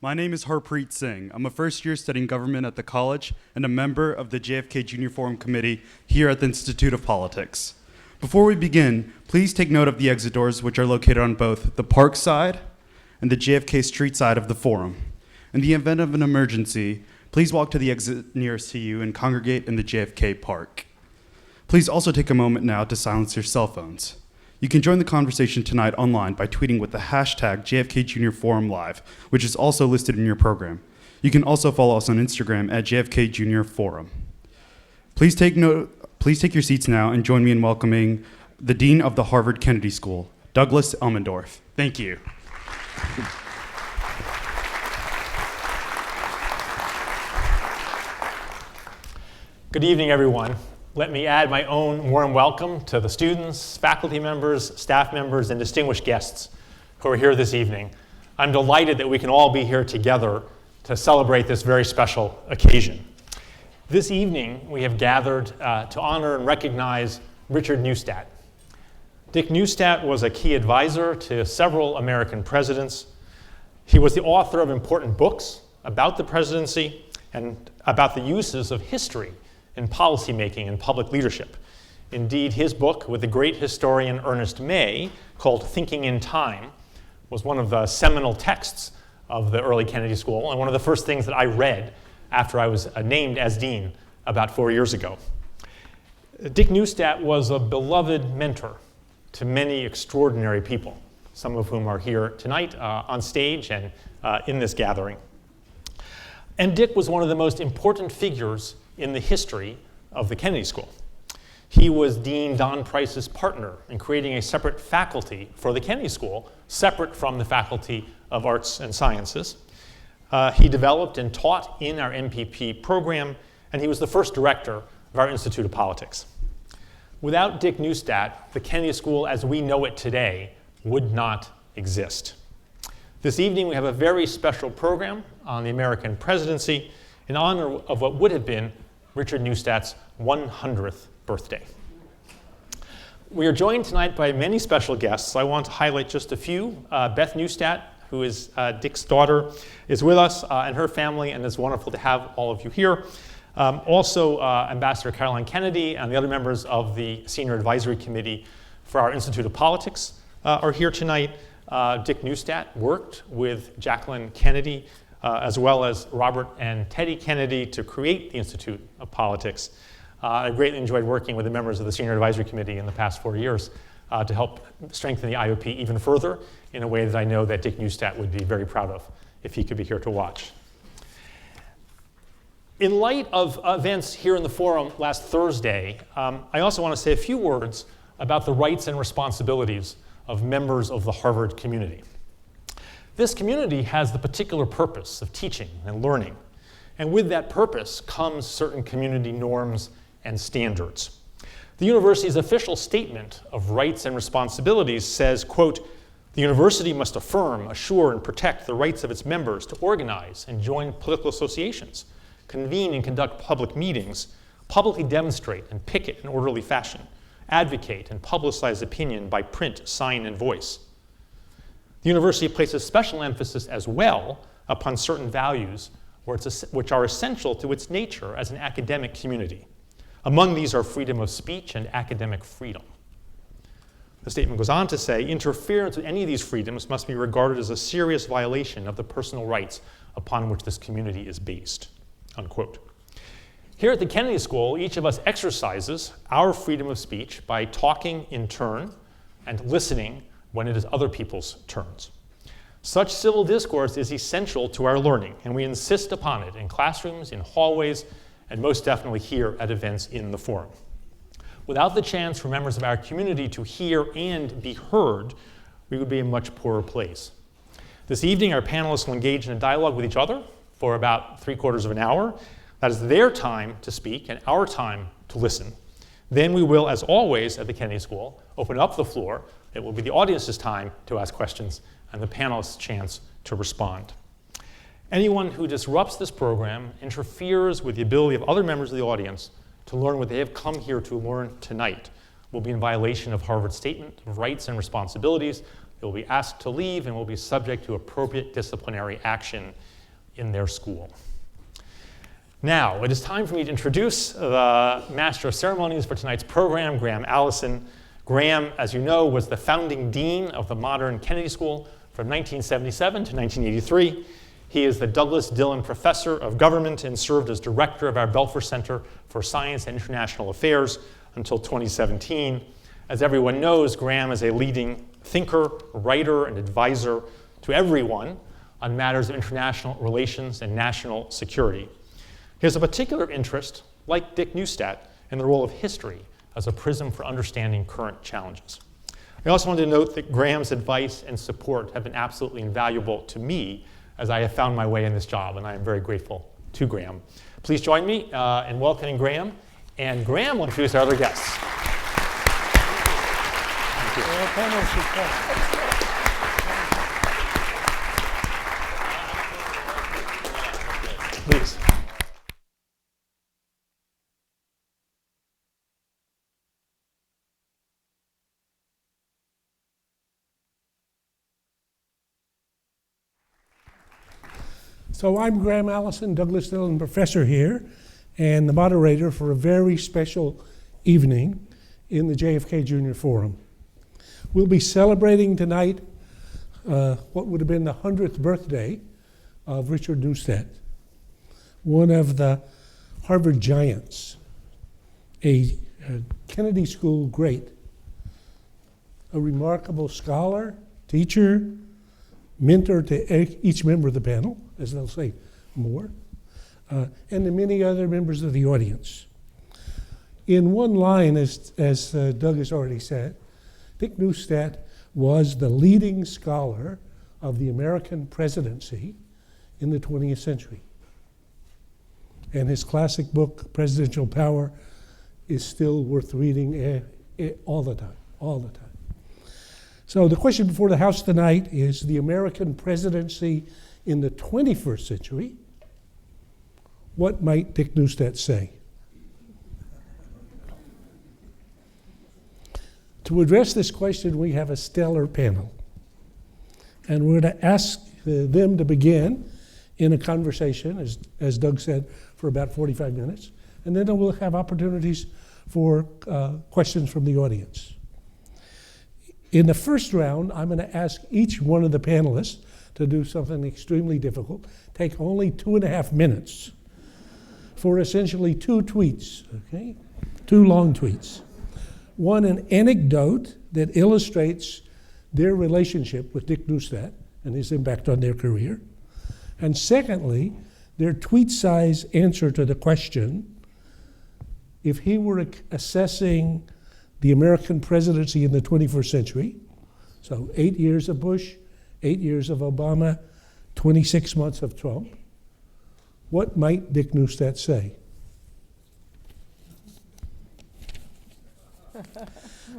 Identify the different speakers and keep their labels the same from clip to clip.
Speaker 1: My name is Harpreet Singh. I'm a first year studying government at the college and a member of the JFK Junior Forum Committee here at the Institute of Politics. Before we begin, please take note of the exit doors, which are located on both the park side and the JFK street side of the forum. In the event of an emergency, please walk to the exit nearest to you and congregate in the JFK Park. Please also take a moment now to silence your cell phones. You can join the conversation tonight online by tweeting with the hashtag JFK Junior Forum Live, which is also listed in your program. You can also follow us on Instagram at JFK Junior Forum. Please take your seats now and join me in welcoming the Dean of the Harvard Kennedy School, Douglas Elmendorf. Thank you.
Speaker 2: Good evening, everyone. Let me add my own warm welcome to the students, faculty members, staff members, and distinguished guests who are here this evening. I'm delighted that we can all be here together to celebrate this very special occasion. This evening, we have gathered to honor and recognize Richard Neustadt. Dick Neustadt was a key advisor to several American presidents. He was the author of important books about the presidency and about the uses of history in policymaking and public leadership. Indeed, his book with the great historian Ernest May, called Thinking in Time, was one of the seminal texts of the early Kennedy School and one of the first things that I read after I was named as dean about 4 years ago. Dick Neustadt was a beloved mentor to many extraordinary people, some of whom are here tonight on stage and in this gathering. And Dick was one of the most important figures in the history of the Kennedy School. He was Dean Don Price's partner in creating a separate faculty for the Kennedy School, separate from the Faculty of Arts and Sciences. He developed and taught in our MPP program, and he was the first director of our Institute of Politics. Without Dick Neustadt, the Kennedy School as we know it today would not exist. This evening we have a very special program on the American presidency in honor of what would have been Richard Neustadt's 100th birthday. We are joined tonight by many special guests. I want to highlight just a few. Beth Neustadt, who is Dick's daughter, is with us and her family, and it's wonderful to have all of you here. Also, Ambassador Caroline Kennedy and the other members of the Senior Advisory Committee for our Institute of Politics are here tonight. Dick Neustadt worked with Jacqueline Kennedy as well as Robert and Teddy Kennedy to create the Institute of Politics. I greatly enjoyed working with the members of the Senior Advisory Committee in the past 4 years to help strengthen the IOP even further in a way that I know that Dick Neustadt would be very proud of if he could be here to watch. In light of events here in the forum last Thursday, I also want to say a few words about the rights and responsibilities of members of the Harvard community. This community has the particular purpose of teaching and learning, and with that purpose comes certain community norms and standards. The university's official statement of rights and responsibilities says, quote, "The university must affirm, assure, and protect the rights of its members to organize and join political associations, convene and conduct public meetings, publicly demonstrate and picket in orderly fashion, advocate and publicize opinion by print, sign, and voice." The university places special emphasis as well upon certain values which are essential to its nature as an academic community. Among these are freedom of speech and academic freedom. The statement goes on to say, interference with any of these freedoms must be regarded as a serious violation of the personal rights upon which this community is based, unquote. Here at the Kennedy School, each of us exercises our freedom of speech by talking in turn and listening when it is other people's turns. Such civil discourse is essential to our learning, and we insist upon it in classrooms, in hallways, and most definitely here at events in the forum. Without the chance for members of our community to hear and be heard, we would be a much poorer place. This evening, our panelists will engage in a dialogue with each other for about 3/4 of an hour. That is their time to speak and our time to listen. Then we will, as always at the Kennedy School, open up the floor. It will be the audience's time to ask questions and the panelists' chance to respond. Anyone who disrupts this program interferes with the ability of other members of the audience to learn what they have come here to learn tonight will be in violation of Harvard's Statement of Rights and Responsibilities. They will be asked to leave and will be subject to appropriate disciplinary action in their school. Now, it is time for me to introduce the Master of Ceremonies for tonight's program, Graham Allison. Graham, as you know, was the founding dean of the modern Kennedy School from 1977 to 1983. He is the Douglas Dillon Professor of Government and served as director of our Belfer Center for Science and International Affairs until 2017. As everyone knows, Graham is a leading thinker, writer, and advisor to everyone on matters of international relations and national security. He has a particular interest, like Dick Neustadt, in the role of history as a prism for understanding current challenges. I also wanted to note that Graham's advice and support have been absolutely invaluable to me as I have found my way in this job, and I am very grateful to Graham. Please join me in welcoming Graham, and Graham will introduce our other guests. Thank you. Please.
Speaker 3: So I'm Graham Allison, Douglas Dillon Professor here, and the moderator for a very special evening in the JFK Junior Forum. We'll be celebrating tonight what would have been the 100th birthday of Richard Neustadt, one of the Harvard giants, a Kennedy School great, a remarkable scholar, teacher, mentor to each member of the panel, as they'll say more, and to many other members of the audience. In one line, as Doug has already said, Dick Neustadt was the leading scholar of the American presidency in the 20th century. And his classic book, Presidential Power, is still worth reading all the time. So the question before the House tonight is the American presidency in the 21st century. What might Dick Neustadt say? To address this question, we have a stellar panel. And we're going to ask them to begin in a conversation, as Doug said, for about 45 minutes. And then we'll have opportunities for questions from the audience. In the first round, I'm going to ask each one of the panelists to do something extremely difficult, take only 2.5 minutes for essentially 2 tweets, okay? 2 long tweets. One, an anecdote that illustrates their relationship with Dick Neustadt and his impact on their career. And secondly, their tweet-size answer to the question, if he were assessing the American presidency in the 21st century, so 8 years of Bush, 8 years of Obama, 26 months of Trump, what might Dick Neustadt say?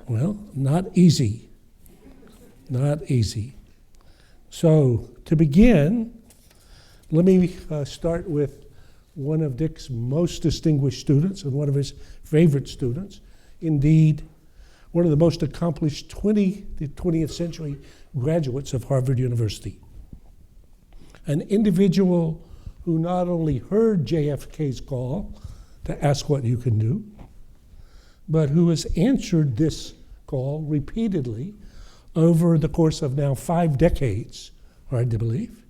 Speaker 3: Well, not easy. Not easy. So to begin, let me start with one of Dick's most distinguished students and one of his favorite students. Indeed, one of the most accomplished 20th century graduates of Harvard University. An individual who not only heard JFK's call to ask what you can do, but who has answered this call repeatedly over the course of now 5 decades, hard to believe.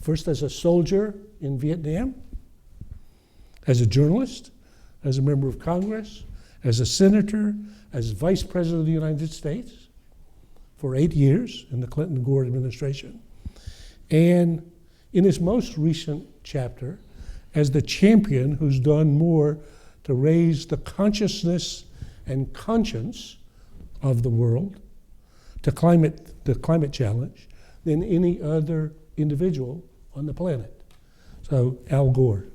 Speaker 3: First as a soldier in Vietnam, as a journalist, as a member of Congress, as a senator, as vice president of the United States for 8 years in the Clinton-Gore administration, and in his most recent chapter as the champion who's done more to raise the consciousness and conscience of the world to the climate challenge than any other individual on the planet. So, Al Gore.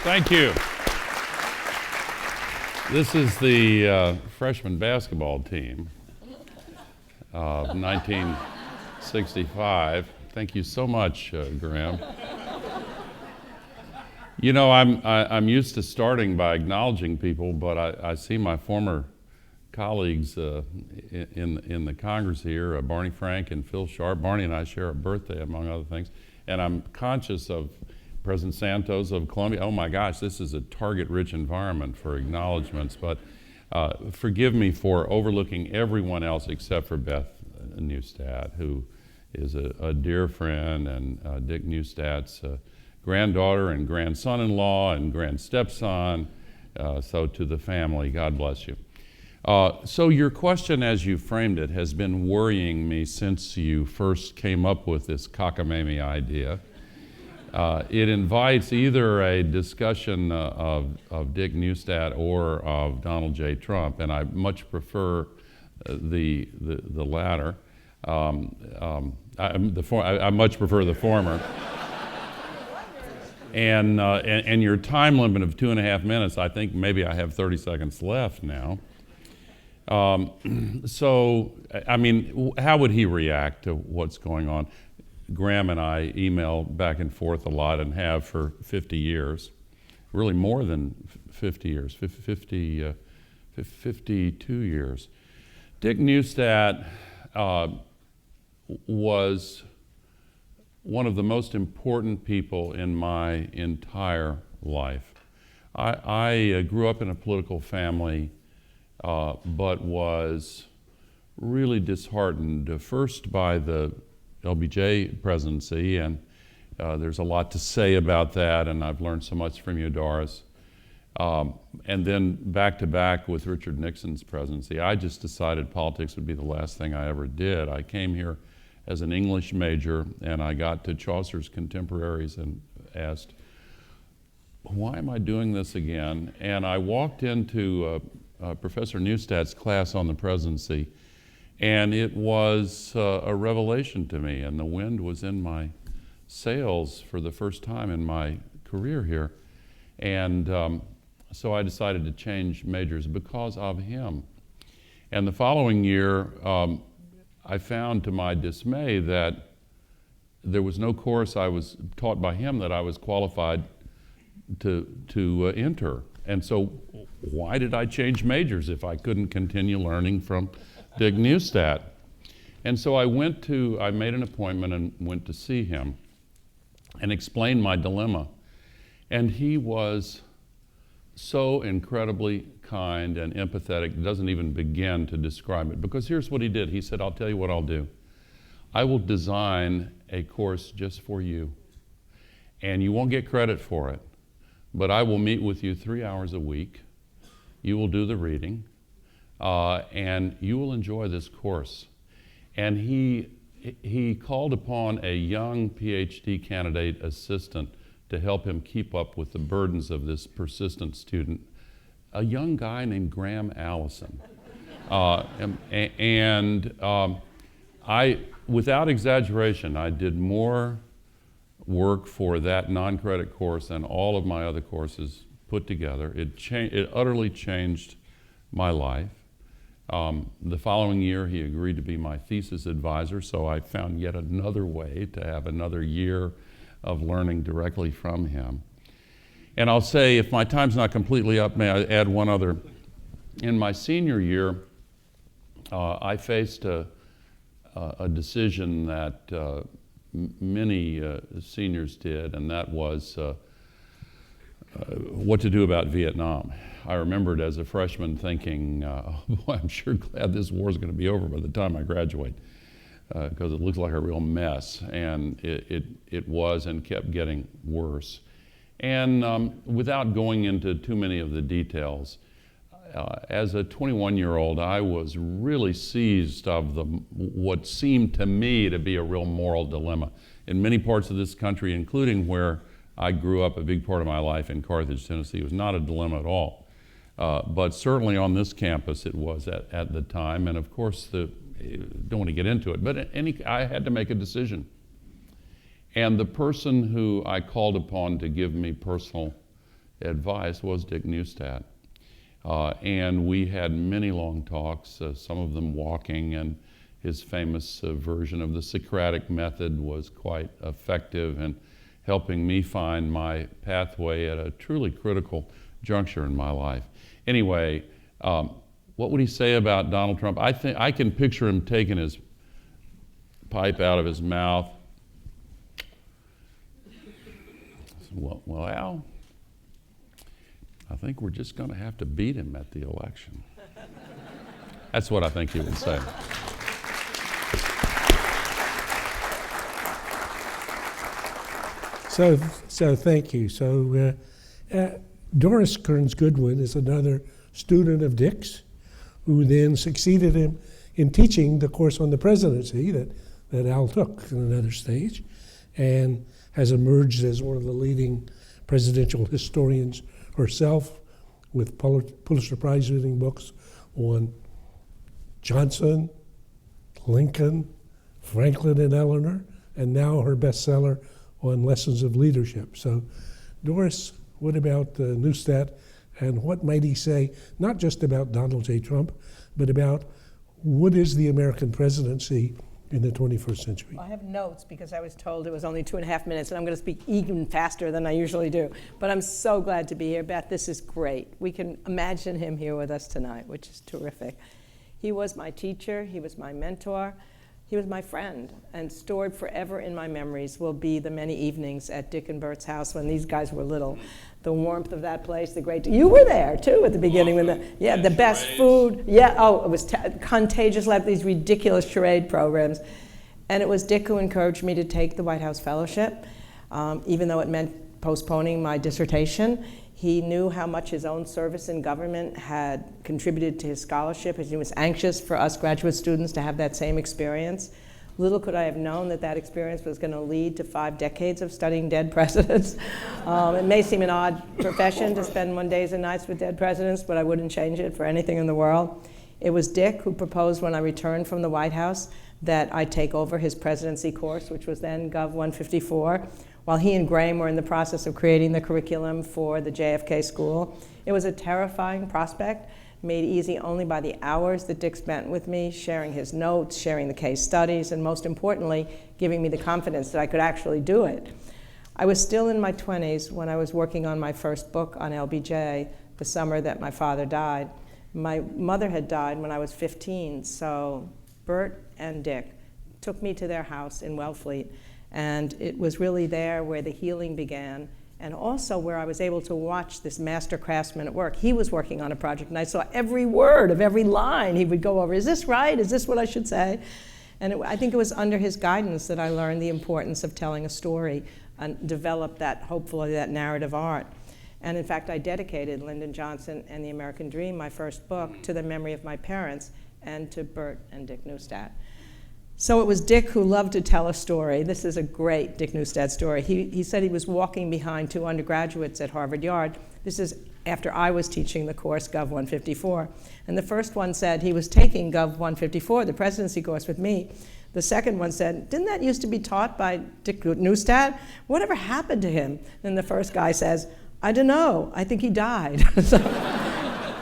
Speaker 4: Thank you. This is the freshman basketball team of 1965. Thank you so much, Graham. You know, I'm used to starting by acknowledging people, but I see my former colleagues in the Congress here, Barney Frank and Phil Sharp. Barney and I share a birthday, among other things. And I'm conscious of President Santos of Colombia. Oh my gosh, this is a target-rich environment for acknowledgments, but forgive me for overlooking everyone else except for Beth Neustadt, who is a dear friend, and Dick Neustadt's granddaughter and grandson-in-law and grand-stepson. So to the family, God bless you. So your question as you framed it has been worrying me since you first came up with this cockamamie idea. It invites either a discussion of Dick Neustadt or of Donald J. Trump, and I much prefer the latter. I much prefer the former. And your time limit of 2.5 minutes, I think maybe I have 30 seconds left now. So, I mean, how would he react to what's going on? Graham and I email back and forth a lot and have for 50 years, really more than 50 years, 52 years. Dick Neustadt was one of the most important people in my entire life. I grew up in a political family, but was really disheartened, first by the LBJ presidency, and there's a lot to say about that, and I've learned so much from you, Doris. And then back to back with Richard Nixon's presidency. I just decided politics would be the last thing I ever did. I came here as an English major, and I got to Chaucer's Contemporaries and asked, why am I doing this again? And I walked into Professor Neustadt's class on the presidency, and it was a revelation to me, and the wind was in my sails for the first time in my career here. And so I decided to change majors because of him. And the following year, I found to my dismay that there was no course I was taught by him that I was qualified to enter. And so why did I change majors if I couldn't continue learning from Dick Neustadt? And so I made an appointment and went to see him and explained my dilemma. And he was so incredibly kind and empathetic, doesn't even begin to describe it. Because here's what he did. He said, I'll tell you what I'll do. I will design a course just for you. And you won't get credit for it. But I will meet with you 3 hours a week. You will do the reading. And you will enjoy this course. And he called upon a young PhD candidate assistant to help him keep up with the burdens of this persistent student, a young guy named Graham Allison. Without exaggeration, I did more work for that non-credit course than all of my other courses put together. It utterly changed my life. The following year, he agreed to be my thesis advisor, so I found yet another way to have another year of learning directly from him. And I'll say, if my time's not completely up, may I add one other. In my senior year, I faced a decision that many seniors did, and that was what to do about Vietnam. I remembered as a freshman thinking, boy, I'm sure glad this war's going to be over by the time I graduate, because it looks like a real mess, and it was and kept getting worse. And without going into too many of the details, as a 21-year-old, I was really seized of what seemed to me to be a real moral dilemma. In many parts of this country, including where I grew up, a big part of my life in Carthage, Tennessee, it was not a dilemma at all. But certainly on this campus it was at the time, and of course, don't want to get into it, but I had to make a decision. And the person who I called upon to give me personal advice was Dick Neustadt. And we had many long talks, some of them walking, and his famous version of the Socratic method was quite effective in helping me find my pathway at a truly critical juncture in my life. Anyway, what would he say about Donald Trump? I think I can picture him taking his pipe out of his mouth. Well, Al, I think we're just going to have to beat him at the election. That's what I think he would say.
Speaker 3: So thank you. So Doris Kearns Goodwin is another student of Dick's, who then succeeded him in teaching the course on the presidency that Al took in another stage, and has emerged as one of the leading presidential historians herself, with Pulitzer Prize-winning books on Johnson, Lincoln, Franklin and Eleanor, and now her bestseller on lessons of leadership. So, Doris, what about Neustadt, and what might he say, not just about Donald J. Trump, but about what is the American presidency in the 21st century?
Speaker 5: Well, I have notes because I was told it was only 2.5 minutes, and I'm going to speak even faster than I usually do. But I'm so glad to be here. Beth, this is great. We can imagine him here with us tonight, which is terrific. He was my teacher. He was my mentor. He was my friend, and stored forever in my memories will be the many evenings at Dick and Bert's house when these guys were little. The warmth of that place, the great, you were there too at the beginning when the best food. Yeah, oh, it was contagious, like these ridiculous charade programs. And it was Dick who encouraged me to take the White House Fellowship, even though it meant postponing my dissertation. He knew how much his own service in government had contributed to his scholarship, and he was anxious for us graduate students to have that same experience. Little could I have known that that experience was going to lead to 5 decades of studying dead presidents. It may seem an odd profession to spend Mondays and nights with dead presidents, but I wouldn't change it for anything in the world. It was Dick who proposed when I returned from the White House that I take over his presidency course, which was then Gov 154, while he and Graham were in the process of creating the curriculum for the JFK school. It was a terrifying prospect, made easy only by the hours that Dick spent with me, sharing his notes, sharing the case studies, and most importantly, giving me the confidence that I could actually do it. I was still in my 20s when I was working on my first book on LBJ, the summer that my father died. My mother had died when I was 15, so Bert and Dick took me to their house in Wellfleet, and it was really there where the healing began, and also where I was able to watch this master craftsman at work. He was working on a project, and I saw every word of every line he would go over. Is this right? Is this what I should say? And I think it was under his guidance that I learned the importance of telling a story and developed that, hopefully, that narrative art. And in fact, I dedicated Lyndon Johnson and the American Dream, my first book, to the memory of my parents and to Bert and Dick Neustadt. So it was Dick who loved to tell a story. This is a great Dick Neustadt story. He said he was walking behind 2 undergraduates at Harvard Yard. This is after I was teaching the course, Gov 154. And the first one said he was taking Gov 154, the presidency course, with me. The second one said, didn't that used to be taught by Dick Neustadt? Whatever happened to him? Then the first guy says, I don't know, I think he died. So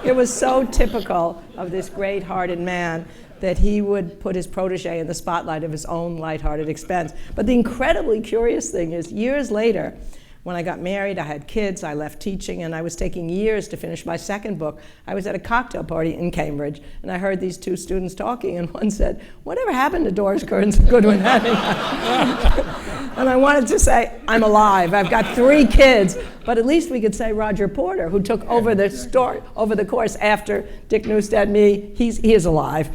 Speaker 5: it was so typical of this great-hearted man that he would put his protege in the spotlight of his own lighthearted expense. But the incredibly curious thing is, years later, when I got married, I had kids, I left teaching, and I was taking years to finish my second book. I was at a cocktail party in Cambridge, and I heard these 2 students talking, and one said, whatever happened to Doris Kearns Goodwin? And I wanted to say, I'm alive, I've got 3 kids, but at least we could say Roger Porter, who took over the story, over the course after Dick Neustadt and me, he is alive.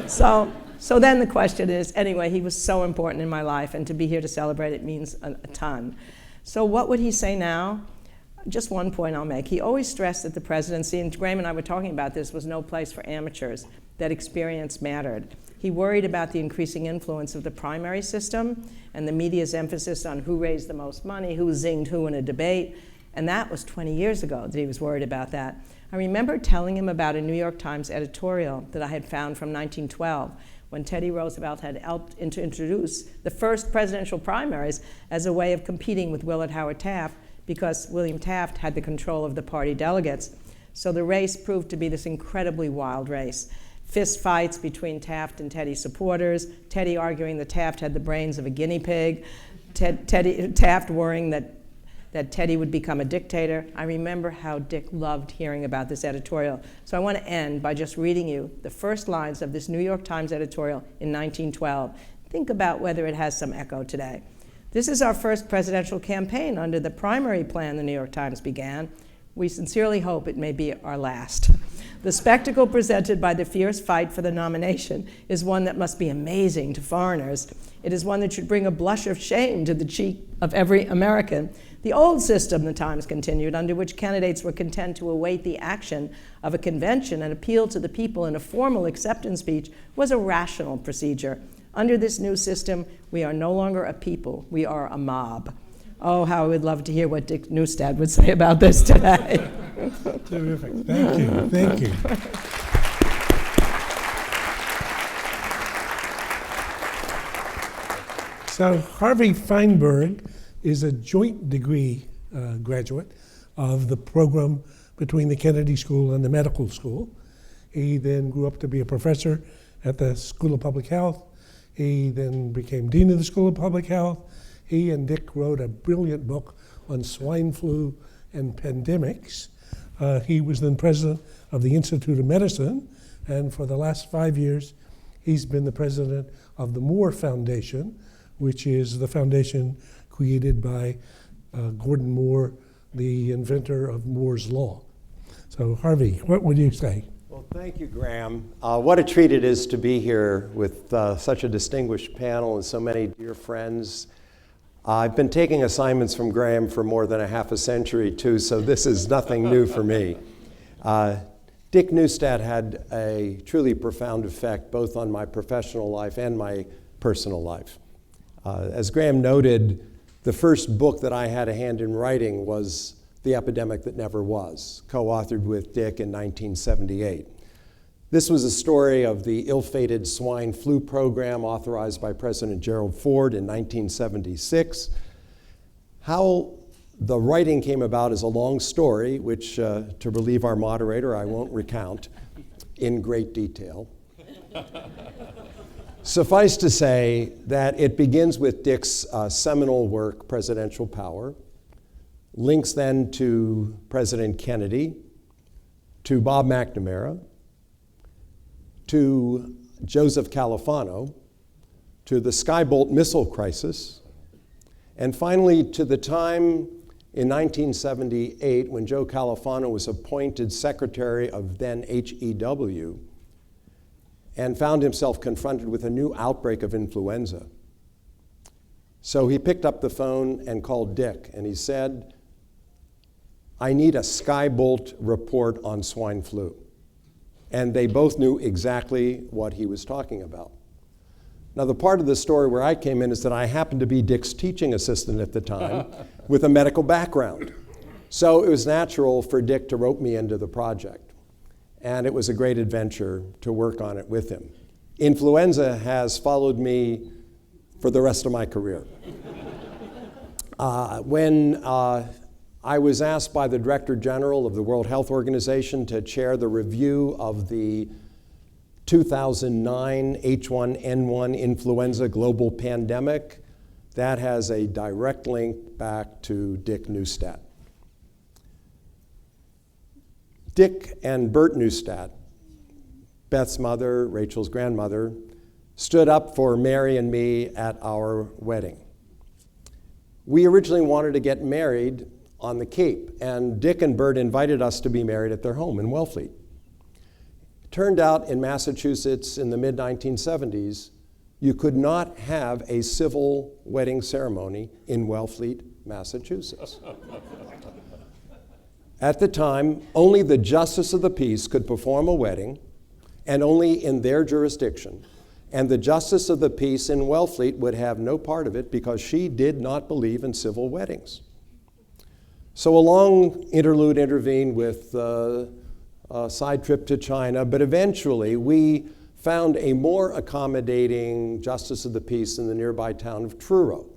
Speaker 5: So then the question is, anyway, he was so important in my life, and to be here to celebrate it means a ton. So what would he say now? Just one point I'll make. He always stressed that the presidency, and Graham and I were talking about this, was no place for amateurs, that experience mattered. He worried about the increasing influence of the primary system and the media's emphasis on who raised the most money, who zinged who in a debate, and that was 20 years ago that he was worried about that. I remember telling him about a New York Times editorial that I had found from 1912, when Teddy Roosevelt had helped to introduce the first presidential primaries as a way of competing with Willard Howard Taft, because William Taft had the control of the party delegates. So the race proved to be this incredibly wild race. Fist fights between Taft and Teddy supporters, Teddy arguing that Taft had the brains of a guinea pig, Taft worrying that that Teddy would become a dictator. I remember how Dick loved hearing about this editorial. So I want to end by just reading you the first lines of this New York Times editorial in 1912. Think about whether it has some echo today. This is our first presidential campaign under the primary plan the New York Times began. We sincerely hope it may be our last. The spectacle presented by the fierce fight for the nomination is one that must be amazing to foreigners. It is one that should bring a blush of shame to the cheek of every American. The old system, the Times continued, under which candidates were content to await the action of a convention and appeal to the people in a formal acceptance speech, was a rational procedure. Under this new system, we are no longer a people, we are a mob. Oh, how I would love to hear what Dick Neustadt would say about this today.
Speaker 3: Terrific. Thank you. Thank you. So Harvey Feinberg is a joint degree graduate of the program between the Kennedy School and the medical school. He then grew up to be a professor at the School of Public Health. He then became dean of the School of Public Health. He and Dick wrote a brilliant book on swine flu and pandemics. He was then president of the Institute of Medicine, and for the last 5 years, he's been the president of the Moore Foundation, which is the foundation created by Gordon Moore, the inventor of Moore's Law. So Harvey, what would you say?
Speaker 6: Well, thank you, Graham. What a treat it is to be here with such a distinguished panel and so many dear friends. I've been taking assignments from Graham for more than a half a century, too, so this is nothing new for me. Dick Neustadt had a truly profound effect both on my professional life and my personal life. As Graham noted, the first book that I had a hand in writing was The Epidemic That Never Was, co-authored with Dick in 1978. This was a story of the ill-fated swine flu program authorized by President Gerald Ford in 1976. How the writing came about is a long story, which, to relieve our moderator, I won't recount in great detail. Suffice to say that it begins with Dick's seminal work, Presidential Power, links then to President Kennedy, to Bob McNamara, to Joseph Califano, to the Skybolt missile crisis, and finally to the time in 1978 when Joe Califano was appointed secretary of then HEW and found himself confronted with a new outbreak of influenza. So he picked up the phone and called Dick, and he said, "I need a Skybolt report on swine flu." And they both knew exactly what he was talking about. Now, the part of the story where I came in is that I happened to be Dick's teaching assistant at the time with a medical background. So it was natural for Dick to rope me into the project. And it was a great adventure to work on it with him. Influenza has followed me for the rest of my career. When I was asked by the Director General of the World Health Organization to chair the review of the 2009 H1N1 influenza global pandemic. That has a direct link back to Dick Neustadt. Dick and Bert Neustadt, Beth's mother, Rachel's grandmother, stood up for Mary and me at our wedding. We originally wanted to get married on the Cape, and Dick and Bert invited us to be married at their home in Wellfleet. It turned out in Massachusetts in the mid-1970s, you could not have a civil wedding ceremony in Wellfleet, Massachusetts. At the time, only the justice of the peace could perform a wedding, and only in their jurisdiction. And the justice of the peace in Wellfleet would have no part of it because she did not believe in civil weddings. So a long interlude intervened with a side trip to China, but eventually we found a more accommodating justice of the peace in the nearby town of Truro.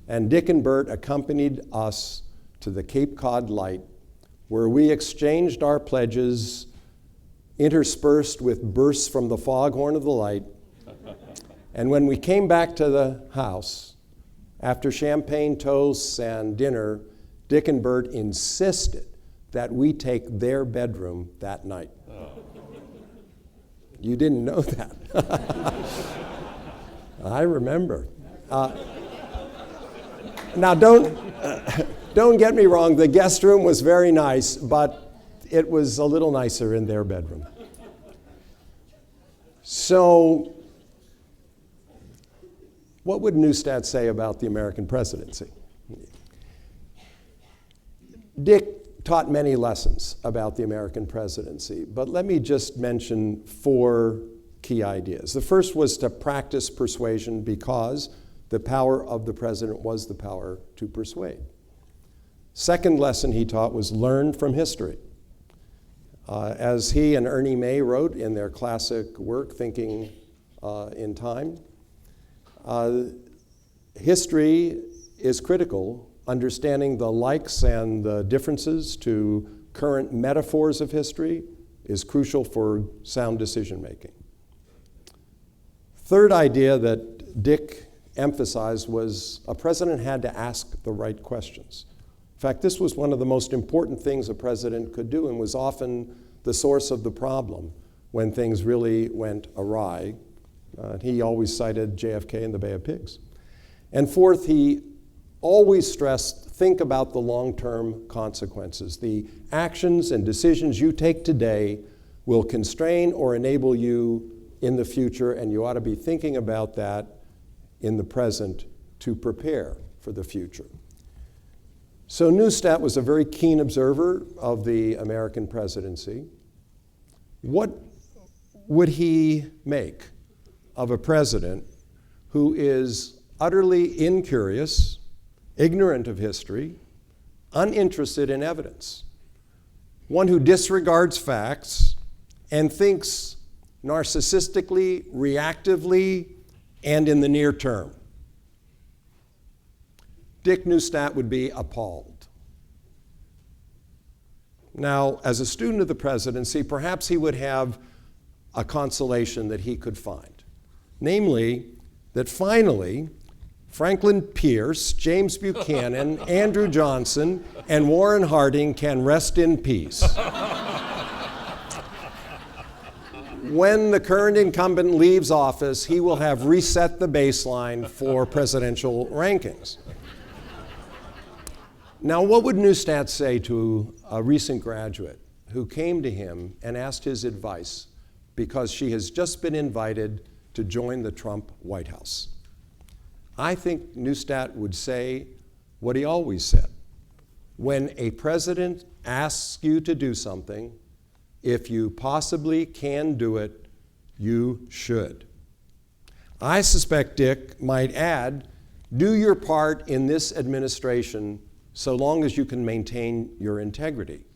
Speaker 6: And Dick and Bert accompanied us to the Cape Cod Light, where we exchanged our pledges, interspersed with bursts from the foghorn of the light. And when we came back to the house, After champagne toasts and dinner, Dick and Bert insisted that we take their bedroom that night. You didn't know that. I remember. Now, don't get me wrong, the guest room was very nice, but it was a little nicer in their bedroom. So, what would Neustadt say about the American presidency? Dick taught many lessons about the American presidency, but let me just mention 4 key ideas. The first was to practice persuasion because the power of the president was the power to persuade. Second lesson he taught was learn from history. As he and Ernie May wrote in their classic work, Thinking in Time, history is critical. Understanding the likes and the differences to current metaphors of history is crucial for sound decision making. Third idea that Dick emphasized was a president had to ask the right questions. In fact, this was one of the most important things a president could do and was often the source of the problem when things really went awry. He always cited JFK and the Bay of Pigs. And fourth, he always stressed, think about the long-term consequences. The actions and decisions you take today will constrain or enable you in the future, and you ought to be thinking about that in the present to prepare for the future. So Neustadt was a very keen observer of the American presidency. What would he make of a president who is utterly incurious, ignorant of history, uninterested in evidence, one who disregards facts and thinks narcissistically, reactively, and in the near term? Dick Neustadt would be appalled. Now, as a student of the presidency, perhaps he would have a consolation that he could find, namely that finally Franklin Pierce, James Buchanan, Andrew Johnson, and Warren Harding can rest in peace. When the current incumbent leaves office, he will have reset the baseline for presidential rankings. Now, what would Neustadt say to a recent graduate who came to him and asked his advice because she has just been invited to join the Trump White House? I think Neustadt would say what he always said. When a president asks you to do something, if you possibly can do it, you should. I suspect Dick might add, do your part in this administration so long as you can maintain your integrity.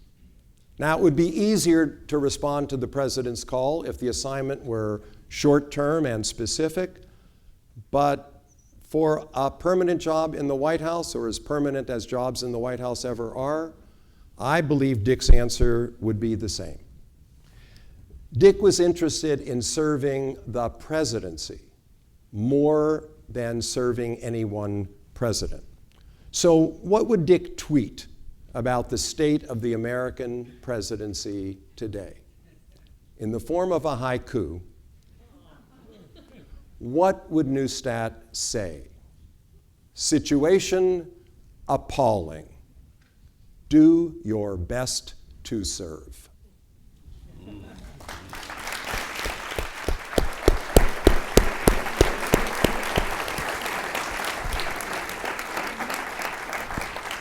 Speaker 6: Now, it would be easier to respond to the president's call if the assignment were short-term and specific, but for a permanent job in the White House, or as permanent as jobs in the White House ever are, I believe Dick's answer would be the same. Dick was interested in serving the presidency more than serving any one president. So what would Dick tweet about the state of the American presidency today? In the form of a haiku, what would Neustadt say? Situation appalling. Do your best to serve.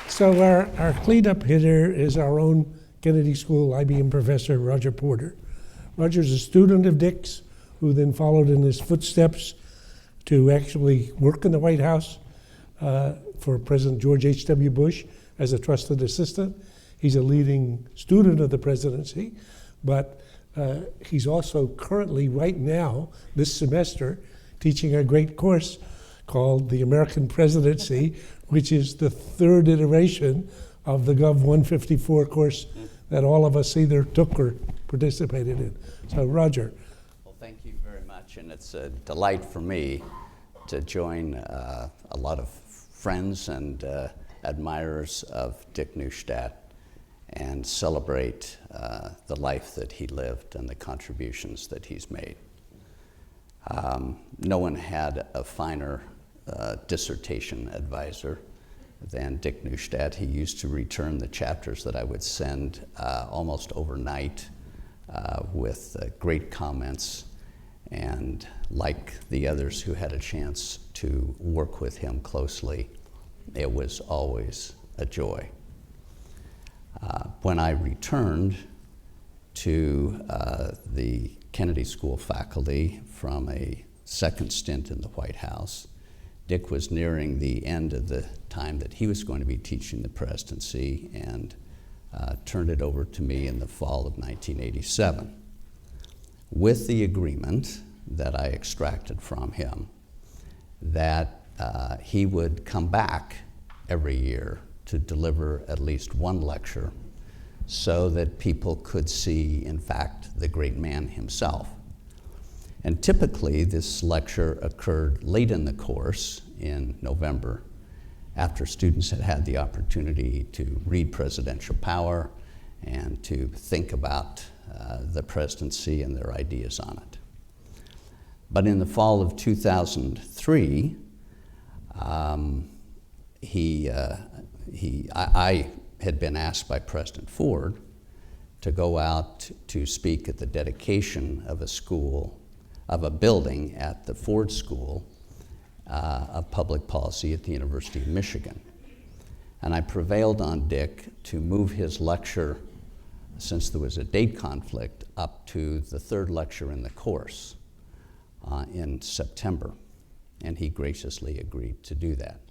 Speaker 3: So our cleanup hitter is our own Kennedy School IBM professor, Roger Porter. Roger's a student of Dick's, who then followed in his footsteps to actually work in the White House for President George H.W. Bush as a trusted assistant. He's a leading student of the presidency, but he's also currently, right now, this semester, teaching a great course called The American Presidency, which is the third iteration of the Gov 154 course that all of us either took or participated in. So, Roger.
Speaker 7: Well, thank you very much, and it's a delight for me to join a lot of friends and admirers of Dick Neustadt and celebrate the life that he lived and the contributions that he's made. No one had a finer dissertation advisor than Dick Neustadt. He used to return the chapters that I would send almost overnight with great comments, and like the others who had a chance to work with him closely, it was always a joy. When I returned to the Kennedy School faculty from a second stint in the White House, Dick was nearing the end of the time that he was going to be teaching the presidency, and turned it over to me in the fall of 1987, with the agreement that I extracted from him that he would come back every year to deliver at least one lecture so that people could see, in fact, the great man himself. And typically, this lecture occurred late in the course in November, after students had had the opportunity to read Presidential Power and to think about the presidency and their ideas on it. But in the fall of 2003, I had been asked by President Ford to go out to speak at the dedication of a building at the Ford School of Public Policy at the University of Michigan. And I prevailed on Dick to move his lecture, since there was a date conflict, up to the third lecture in the course in September. And he graciously agreed to do that.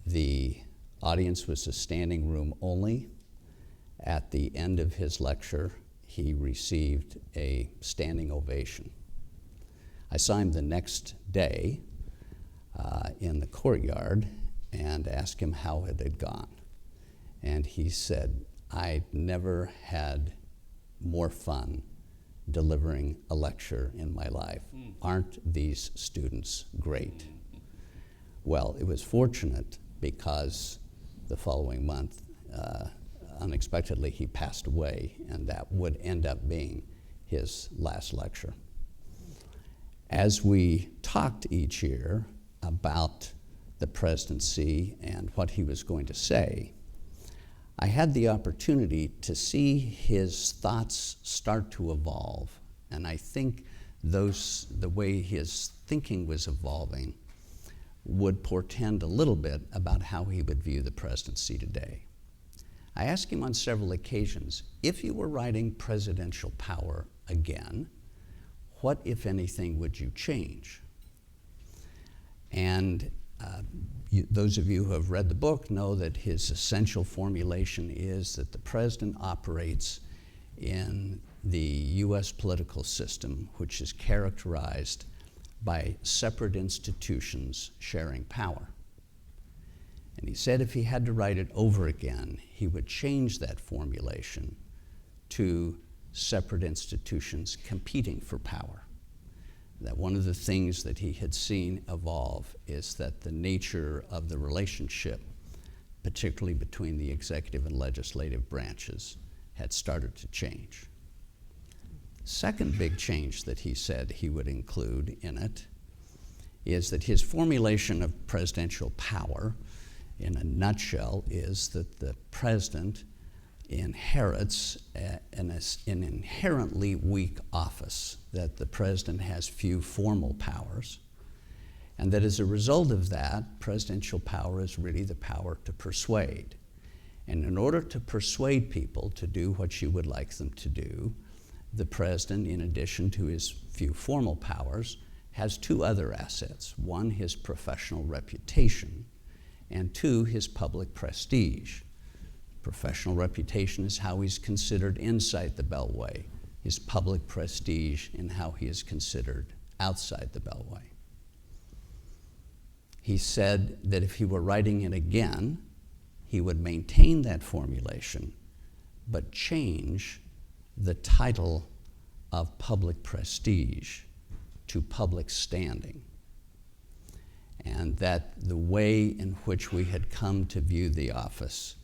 Speaker 7: The audience was a standing room only. At the end of his lecture, he received a standing ovation. I saw him the next day in the courtyard and asked him how it had gone. And he said, "I never had more fun delivering a lecture in my life. Aren't these students great?" Well, it was fortunate because the following month, unexpectedly, he passed away, and that would end up being his last lecture. As we talked each year about the presidency and what he was going to say, I had the opportunity to see his thoughts start to evolve. And I think the way his thinking was evolving would portend a little bit about how he would view the presidency today. I asked him on several occasions, if you were writing Presidential Power again, what, if anything, would you change? And those of you who have read the book know that his essential formulation is that the president operates in the US political system, which is characterized by separate institutions sharing power. And he said if he had to write it over again, he would change that formulation to separate institutions competing for power. That one of the things that he had seen evolve is that the nature of the relationship, particularly between the executive and legislative branches, had started to change. Second big change that he said he would include in it is that his formulation of presidential power, in a nutshell, is that the president inherits an inherently weak office, that the president has few formal powers, and that as a result of that, presidential power is really the power to persuade. And in order to persuade people to do what you would like them to do, the president, in addition to his few formal powers, has two other assets. One, his professional reputation, and two, his public prestige. Professional reputation is how he's considered inside the Beltway. His public prestige in how he is considered outside the Beltway. He said that if he were writing it again, he would maintain that formulation, but change the title of public prestige to public standing. and that the way in which we had come to view the office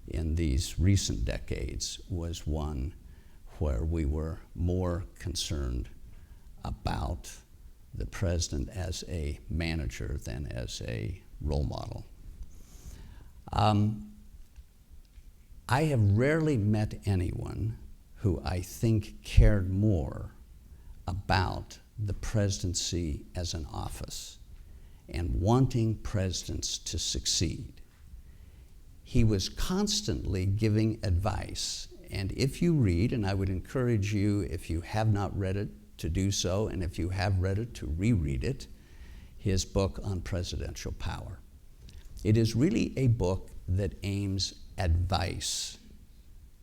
Speaker 7: in these recent decades was one where we were more concerned about the president as a manager than as a role model. I have rarely met anyone who I think cared more about the presidency as an office and wanting presidents to succeed. He was constantly giving advice, and if you read, and I would encourage you, if you have not read it, to do so, and if you have read it, to reread it, his book on presidential power. It is really a book that aims advice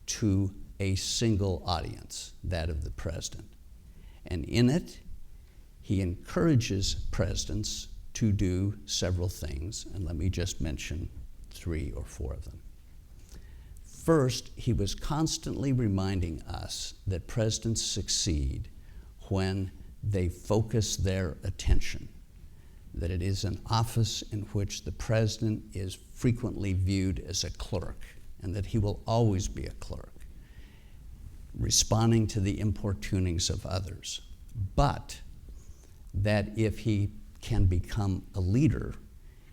Speaker 7: to a single audience, that of the president. And in it, he encourages presidents to do several things, and let me just mention 3 or 4 of them. First, he was constantly reminding us that presidents succeed when they focus their attention, that it is an office in which the president is frequently viewed as a clerk, and that he will always be a clerk, responding to the importunings of others, but that if he can become a leader,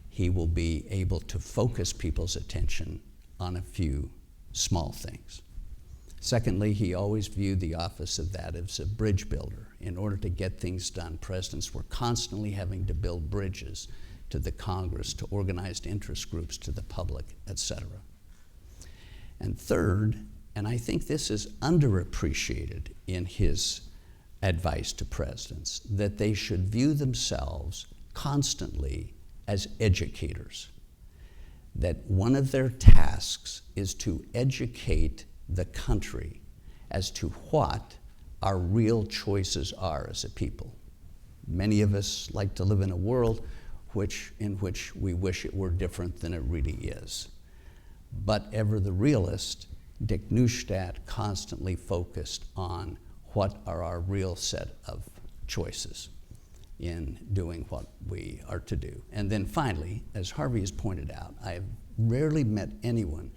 Speaker 7: he will be able to focus people's attention on a few small things. Secondly, he always viewed the office of that as a bridge builder. In order to get things done, presidents were constantly having to build bridges to the Congress, to organized interest groups, to the public, etc. And third, and I think this is underappreciated in his advice to presidents, that they should view themselves constantly as educators. That one of their tasks is to educate the country as to what our real choices are as a people. Many of us like to live in a world in which we wish it were different than it really is. But ever the realist, Dick Neustadt constantly focused on what are our real set of choices in doing what we are to do. And then finally, as Harvey has pointed out, I have rarely met anyone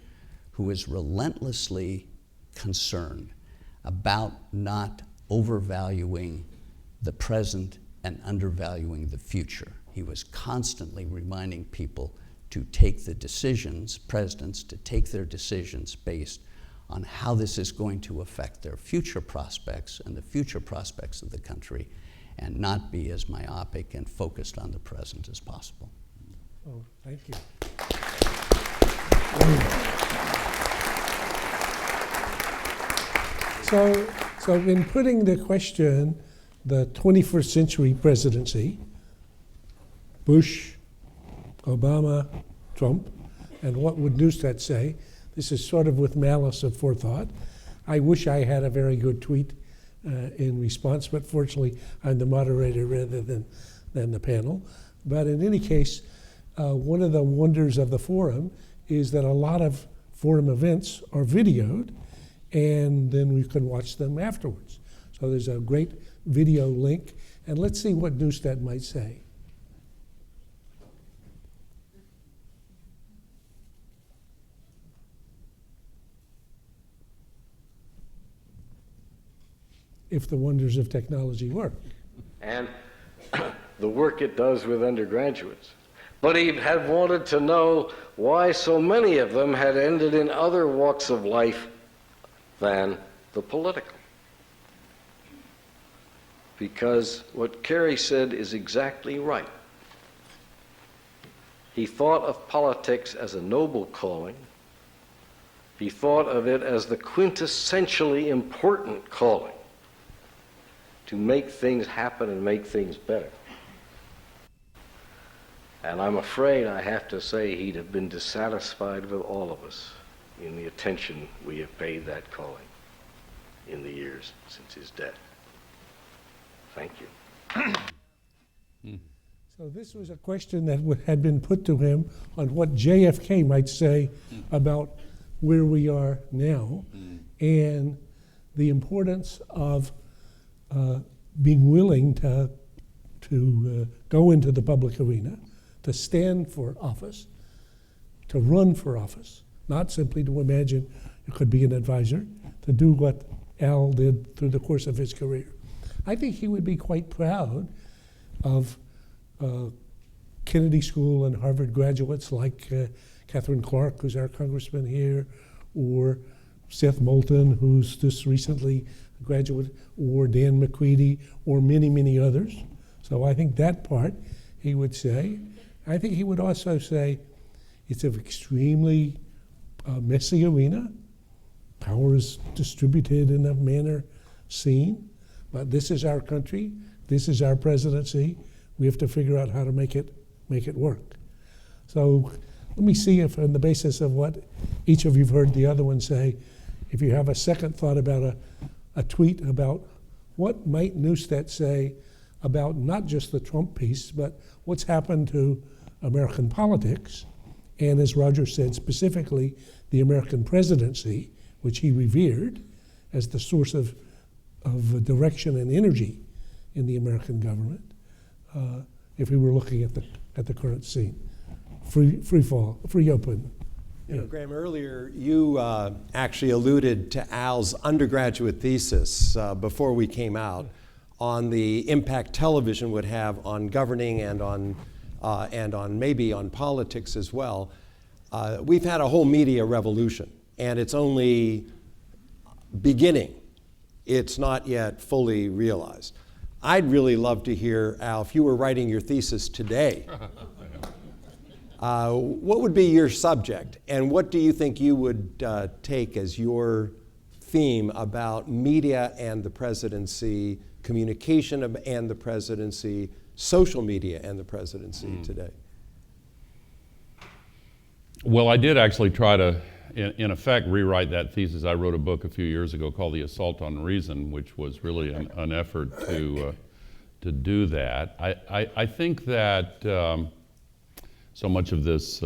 Speaker 7: who is relentlessly concerned about not overvaluing the present and undervaluing the future. He was constantly reminding people to take the decisions, presidents, to take their decisions based on how this is going to affect their future prospects and the future prospects of the country, and not be as myopic and focused on the present as possible.
Speaker 3: Oh, thank you. So in putting the question, the 21st century presidency, Bush, Obama, Trump, and what would Neustadt say? This is sort of with malice of forethought. I wish I had a very good tweet in response, but fortunately I'm the moderator rather than the panel. But in any case, one of the wonders of the forum is that a lot of forum events are videoed, and then we can watch them afterwards. So there's a great video link, and let's see what Neustadt might say. If the wonders of technology work.
Speaker 8: And the work it does with undergraduates. But he had wanted to know why so many of them had ended in other walks of life than the political. Because what Carey said is exactly right. He thought of politics as a noble calling. He thought of it as the quintessentially important calling to make things happen and make things better. And I'm afraid I have to say he'd have been dissatisfied with all of us in the attention we have paid that calling in the years since his death. Thank you.
Speaker 3: So this was a question that had been put to him on what JFK might say about where we are now and the importance of being willing to go into the public arena, to stand for office, to run for office, not simply to imagine you could be an advisor, to do what Al did through the course of his career. I think he would be quite proud of Kennedy School and Harvard graduates like Catherine Clark, who's our congressman here, or Seth Moulton, who's just recently a graduate, or Dan McCready, or many, many others. So I think that part he would say. I think he would also say it's an extremely messy arena. Power is distributed in a manner seen, but this is our country, this is our presidency. We have to figure out how to make it work. So let me see if, on the basis of what each of you've heard the other one say, if you have a second thought about a tweet about what might Neustadt say about not just the Trump piece, but what's happened to American politics, and as Roger said, specifically the American presidency, which he revered as the source of direction and energy in the American government, if we were looking at the current scene. Free fall, free open.
Speaker 6: You know, Graham, earlier you actually alluded to Al's undergraduate thesis before we came out on the impact television would have on governing and on maybe on politics as well. We've had a whole media revolution, and it's only beginning. It's not yet fully realized. I'd really love to hear, Al, if you were writing your thesis today, what would be your subject, and what do you think you would take as your theme about media and the presidency, communication and the presidency, social media and the presidency today?
Speaker 4: Well, I did actually try to, in effect, rewrite that thesis. I wrote a book a few years ago called The Assault on Reason, which was really an effort to do that. I think that so much of this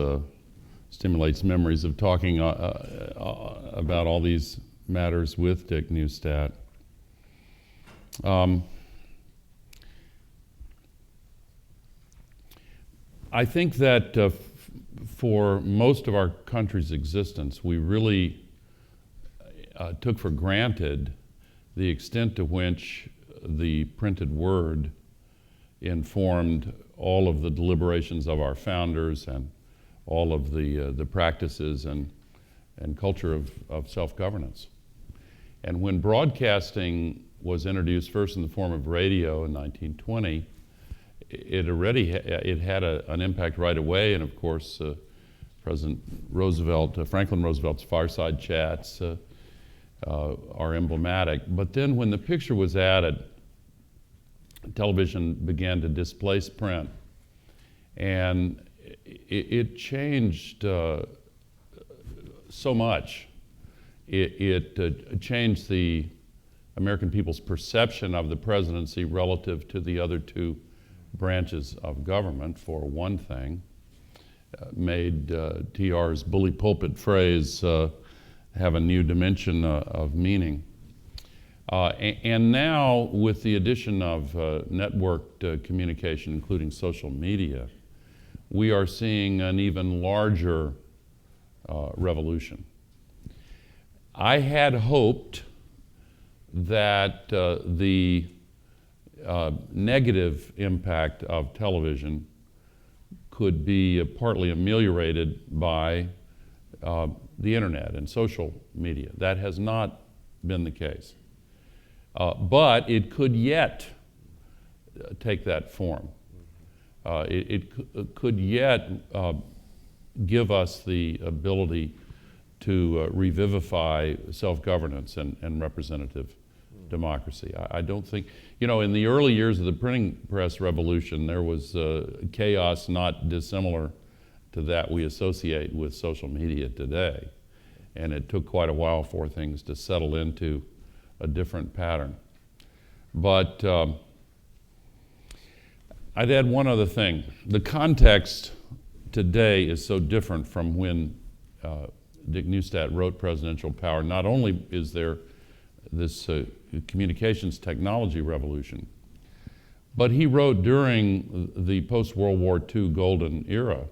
Speaker 4: stimulates memories of talking about all these matters with Dick Neustadt. I think that for most of our country's existence, we really took for granted the extent to which the printed word informed all of the deliberations of our founders and all of the practices and culture of self-governance. And when broadcasting was introduced first in the form of radio in 1920, it had an impact right away, and of course President Roosevelt, Franklin Roosevelt's fireside chats are emblematic. But then when the picture was added, television began to displace print, and it changed so much. It changed the American people's perception of the presidency relative to the other two branches of government, for one thing. Made TR's bully pulpit phrase have a new dimension of meaning. And now, with the addition of networked communication, including social media, we are seeing an even larger revolution. I had hoped that the negative impact of television could be partly ameliorated by the internet and social media. That has not been the case. But it could yet take that form. It could yet give us the ability to revivify self-governance and representative democracy. I don't think, in the early years of the printing press revolution, there was chaos not dissimilar to that we associate with social media today. And it took quite a while for things to settle into a different pattern. But I'd add one other thing. The context today is so different from when Dick Neustadt wrote Presidential Power. Not only is there this communications technology revolution, But he wrote during the post-World War II golden era,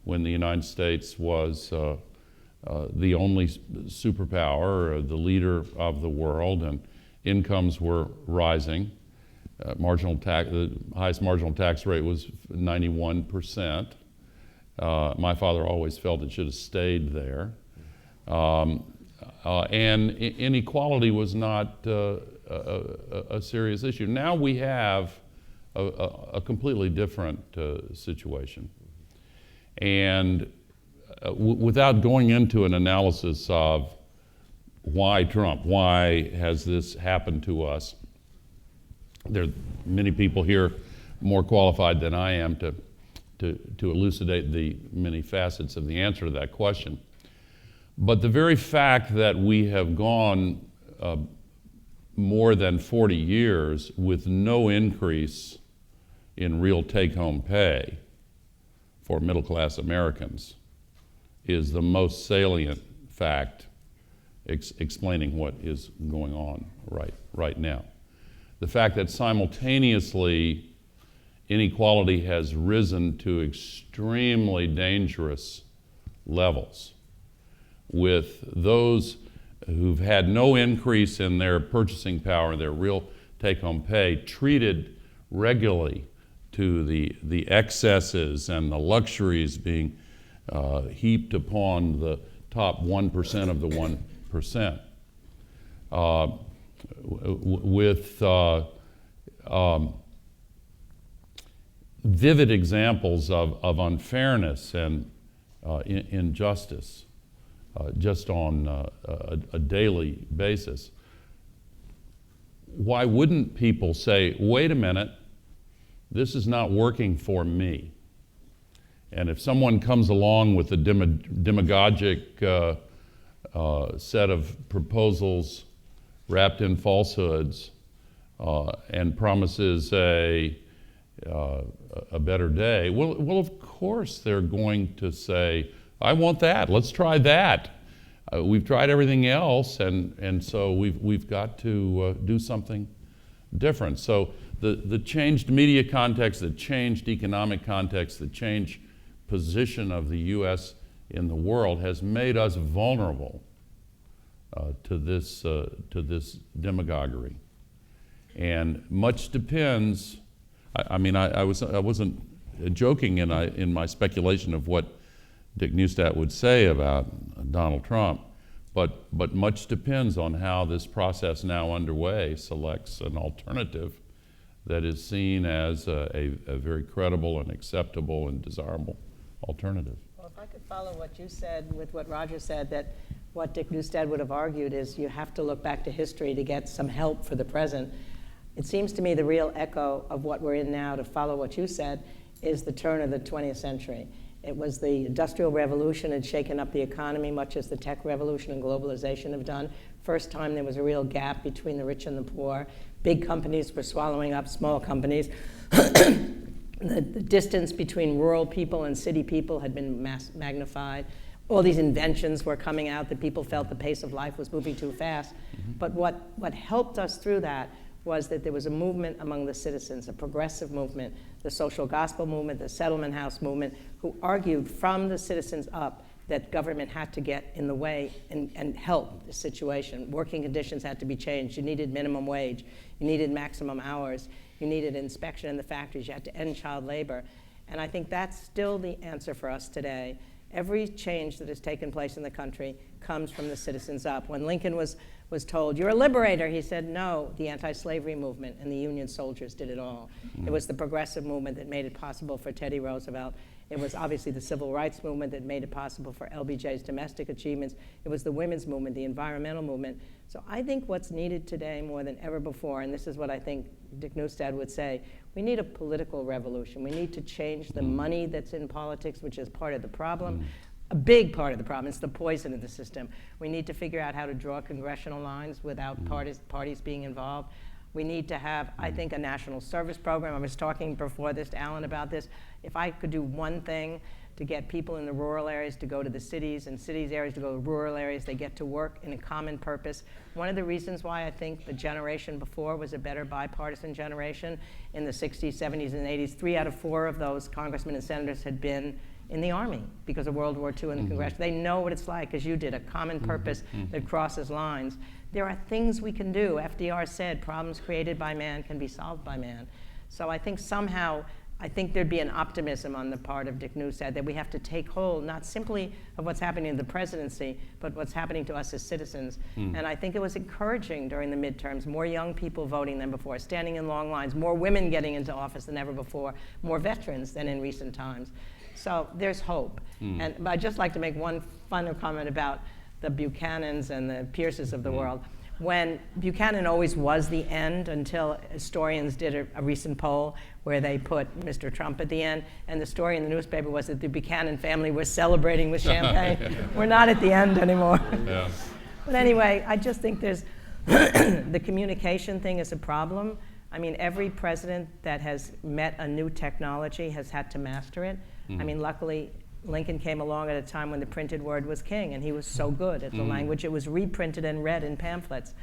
Speaker 4: when the United States was the only superpower, the leader of the world, and incomes were rising. The highest marginal tax rate was 91%. My father always felt it should have stayed there. And inequality was not a serious issue. Now we have a completely different situation. And without going into an analysis of why Trump, why has this happened to us, there are many people here more qualified than I am to elucidate the many facets of the answer to that question. But the very fact that we have gone more than 40 years with no increase in real take-home pay for middle-class Americans is the most salient fact explaining what is going on right now. The fact that simultaneously inequality has risen to extremely dangerous levels, with those who've had no increase in their purchasing power, their real take-home pay, treated regularly to the excesses and the luxuries being heaped upon the top 1% of the 1%. With vivid examples of unfairness and injustice just on a daily basis. Why wouldn't people say, wait a minute, this is not working for me? And if someone comes along with a demagogic set of proposals wrapped in falsehoods and promises a better day, well, of course they're going to say, I want that, let's try that. We've tried everything else, and so we've got to do something different. So the changed media context, the changed economic context, the changed position of the U.S. in the world has made us vulnerable to this demagoguery. And much depends. I wasn't joking in my speculation of what Dick Neustadt would say about Donald Trump, but much depends on how this process now underway selects an alternative that is seen as a very credible and acceptable and desirable alternative.
Speaker 5: Well, if I could follow what you said with what Roger said, that what Dick Neustadt would have argued is you have to look back to history to get some help for the present. It seems to me the real echo of what we're in now, to follow what you said, is the turn of the 20th century. It was the Industrial Revolution had shaken up the economy, much as the tech revolution and globalization have done. First time there was a real gap between the rich and the poor. Big companies were swallowing up small companies. The distance between rural people and city people had been magnified. All these inventions were coming out that people felt the pace of life was moving too fast. Mm-hmm. But what helped us through that was that there was a movement among the citizens, a progressive movement, the social gospel movement, the settlement house movement, who argued from the citizens up that government had to get in the way and help the situation. Working conditions had to be changed. You needed minimum wage. You needed maximum hours. You needed inspection in the factories. You had to end child labor. And I think that's still the answer for us today. Every change that has taken place in the country comes from the citizens up. When Lincoln was told, you're a liberator, he said, no, the anti-slavery movement and the Union soldiers did it all. Mm-hmm. It was the progressive movement that made it possible for Teddy Roosevelt. It was obviously the civil rights movement that made it possible for LBJ's domestic achievements. It was the women's movement, the environmental movement. So I think what's needed today more than ever before, and this is what I think Dick Neustadt would say, we need a political revolution. We need to change the money that's in politics, which is part of the problem. A big part of the problem. It's the poison of the system. We need to figure out how to draw congressional lines without parties being involved. We need to have, I think, a national service program. I was talking before this to Alan about this. If I could do one thing to get people in the rural areas to go to the cities and cities areas to go to rural areas. They get to work in a common purpose. One of the reasons why I think the generation before was a better bipartisan generation in the 60s, 70s, and 80s, 3 out of 4 of those congressmen and senators had been in the Army because of World War II and the Congressional. They know what it's like, as you did, a common purpose that crosses lines. There are things we can do. FDR said, problems created by man can be solved by man. So I think somehow, I think there'd be an optimism on the part of Dick Neustadt that we have to take hold, not simply of what's happening in the presidency, but what's happening to us as citizens. And I think it was encouraging during the midterms, more young people voting than before, standing in long lines, more women getting into office than ever before, more veterans than in recent times. So there's hope. But I'd just like to make one final comment about the Buchanans and the Pierces of the world. When Buchanan always was the end until historians did a recent poll where they put Mr. Trump at the end, and the story in the newspaper was that the Buchanan family was celebrating with champagne. We're not at the end anymore.
Speaker 4: Yeah.
Speaker 5: But anyway, I just think there's the communication thing is a problem. I mean, every president that has met a new technology has had to master it. I mean, luckily, Lincoln came along at a time when the printed word was king, and he was so good at the language. It was reprinted and read in pamphlets.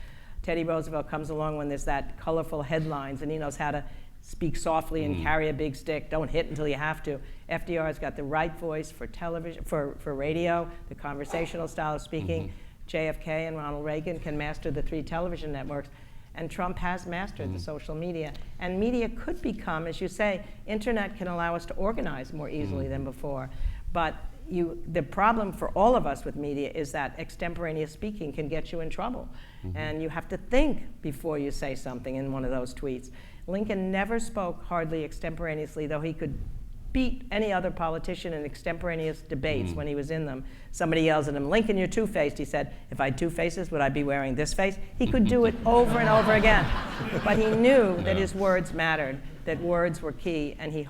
Speaker 5: Teddy Roosevelt comes along when there's that colorful headlines, and he knows how to speak softly and carry a big stick. Don't hit until you have to. FDR's got the right voice for television, for radio, the conversational style of speaking. JFK and Ronald Reagan can master the 3 television networks. And Trump has mastered the social media. And media could become, as you say, internet can allow us to organize more easily than before. But the problem for all of us with media is that extemporaneous speaking can get you in trouble. And you have to think before you say something in one of those tweets. Lincoln never spoke hardly extemporaneously, though he could beat any other politician in extemporaneous debates when he was in them. Somebody yells at him, "Lincoln, you're two-faced." He said, "If I had 2 faces, would I be wearing this face?" He could do it over and over again. But he knew that his words mattered, that words were key, and he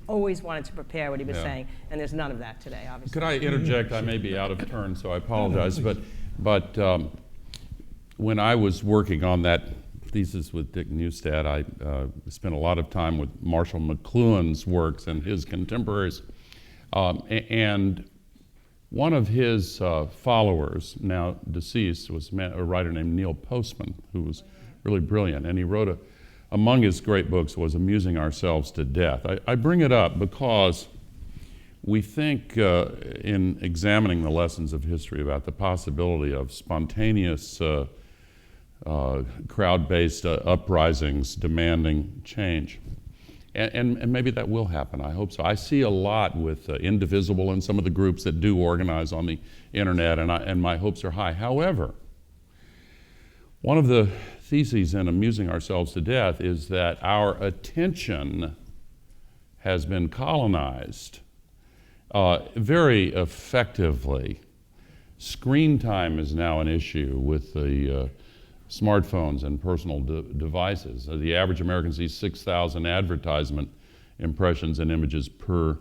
Speaker 5: always wanted to prepare what he was saying, and there's none of that today, obviously.
Speaker 4: Could I interject? I may be out of turn, so I apologize. But when I was working on that thesis with Dick Neustadt, I spent a lot of time with Marshall McLuhan's works and his contemporaries. And one of his followers, now deceased, was a writer named Neil Postman, who was really brilliant. And he wrote among his great books was Amusing Ourselves to Death. I bring it up because we think in examining the lessons of history about the possibility of spontaneous crowd-based uprisings demanding change. And maybe that will happen, I hope so. I see a lot with Indivisible and some of the groups that do organize on the internet, and my hopes are high. However, one of the theses in Amusing Ourselves to Death is that our attention has been colonized very effectively. Screen time is now an issue with the smartphones and personal devices. The average American sees 6,000 advertisement impressions and images per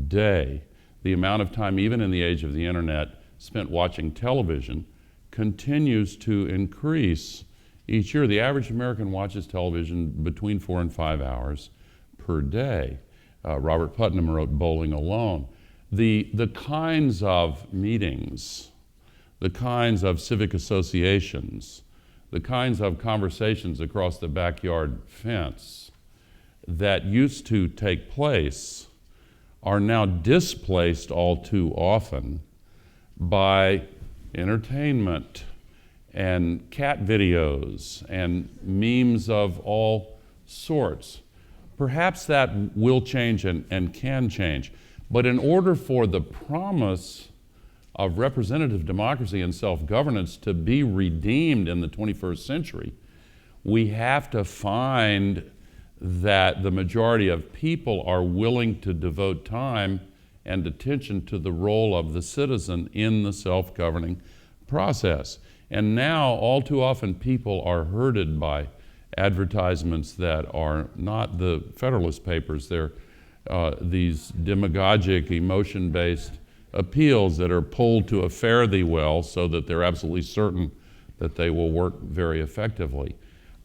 Speaker 4: day. The amount of time, even in the age of the internet, spent watching television continues to increase each year. The average American watches television between 4 and 5 hours per day. Robert Putnam wrote Bowling Alone. The kinds of meetings, the kinds of civic associations, the kinds of conversations across the backyard fence that used to take place are now displaced all too often by entertainment and cat videos and memes of all sorts. Perhaps that will change and can change. But in order for the promise of representative democracy and self-governance to be redeemed in the 21st century, we have to find that the majority of people are willing to devote time and attention to the role of the citizen in the self-governing process. And now, all too often, people are herded by advertisements that are not the Federalist Papers. They're these demagogic, emotion-based appeals that are pulled to a fare thee well so that they're absolutely certain that they will work very effectively.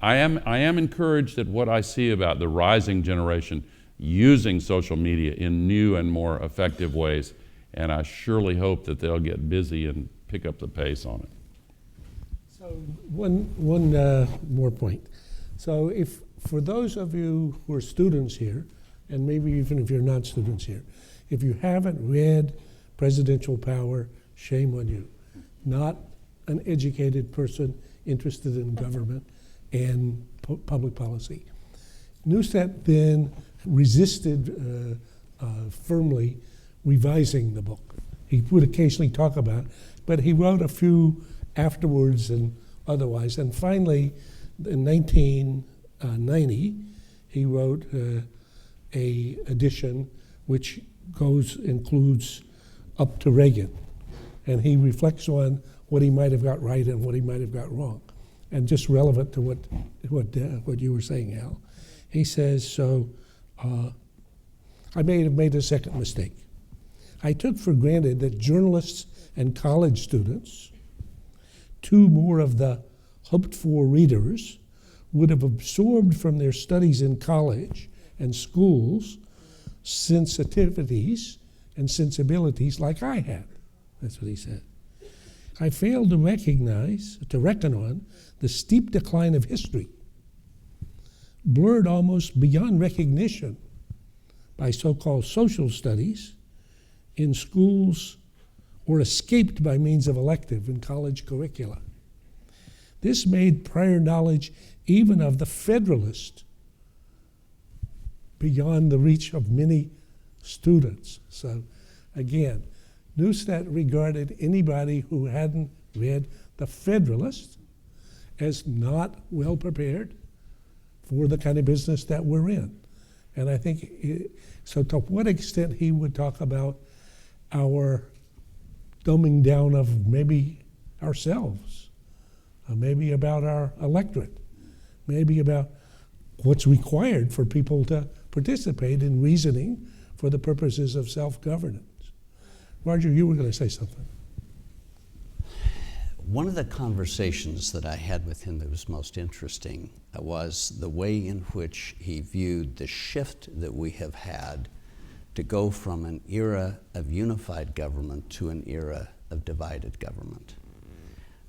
Speaker 4: I am encouraged at what I see about the rising generation using social media in new and more effective ways, and I surely hope that they'll get busy and pick up the pace on it.
Speaker 3: So one more point. So if, for those of you who are students here, and maybe even if you're not students here, if you haven't read Presidential Power, shame on you. Not an educated person interested in government and public policy. Neustadt then resisted firmly revising the book. He would occasionally talk about it, but he wrote a few afterwards and otherwise. And finally, in 1990, he wrote a edition which includes up to Reagan. And he reflects on what he might have got right and what he might have got wrong. And just relevant to what you were saying, Al. He says, I may have made a second mistake. I took for granted that journalists and college students, two more of the hoped-for readers, would have absorbed from their studies in college and schools sensitivities and sensibilities like I had. That's what he said. I failed to reckon on the steep decline of history, blurred almost beyond recognition by so-called social studies in schools or escaped by means of elective in college curricula. This made prior knowledge even of the Federalist beyond the reach of many students. So again, Neustadt regarded anybody who hadn't read the Federalist as not well prepared for the kind of business that we're in. And I think, so to what extent he would talk about our dumbing down of maybe ourselves, maybe about our electorate, maybe about what's required for people to participate in reasoning for the purposes of self-governance. Roger, you were going to say something.
Speaker 7: One of the conversations that I had with him that was most interesting was the way in which he viewed the shift that we have had to go from an era of unified government to an era of divided government.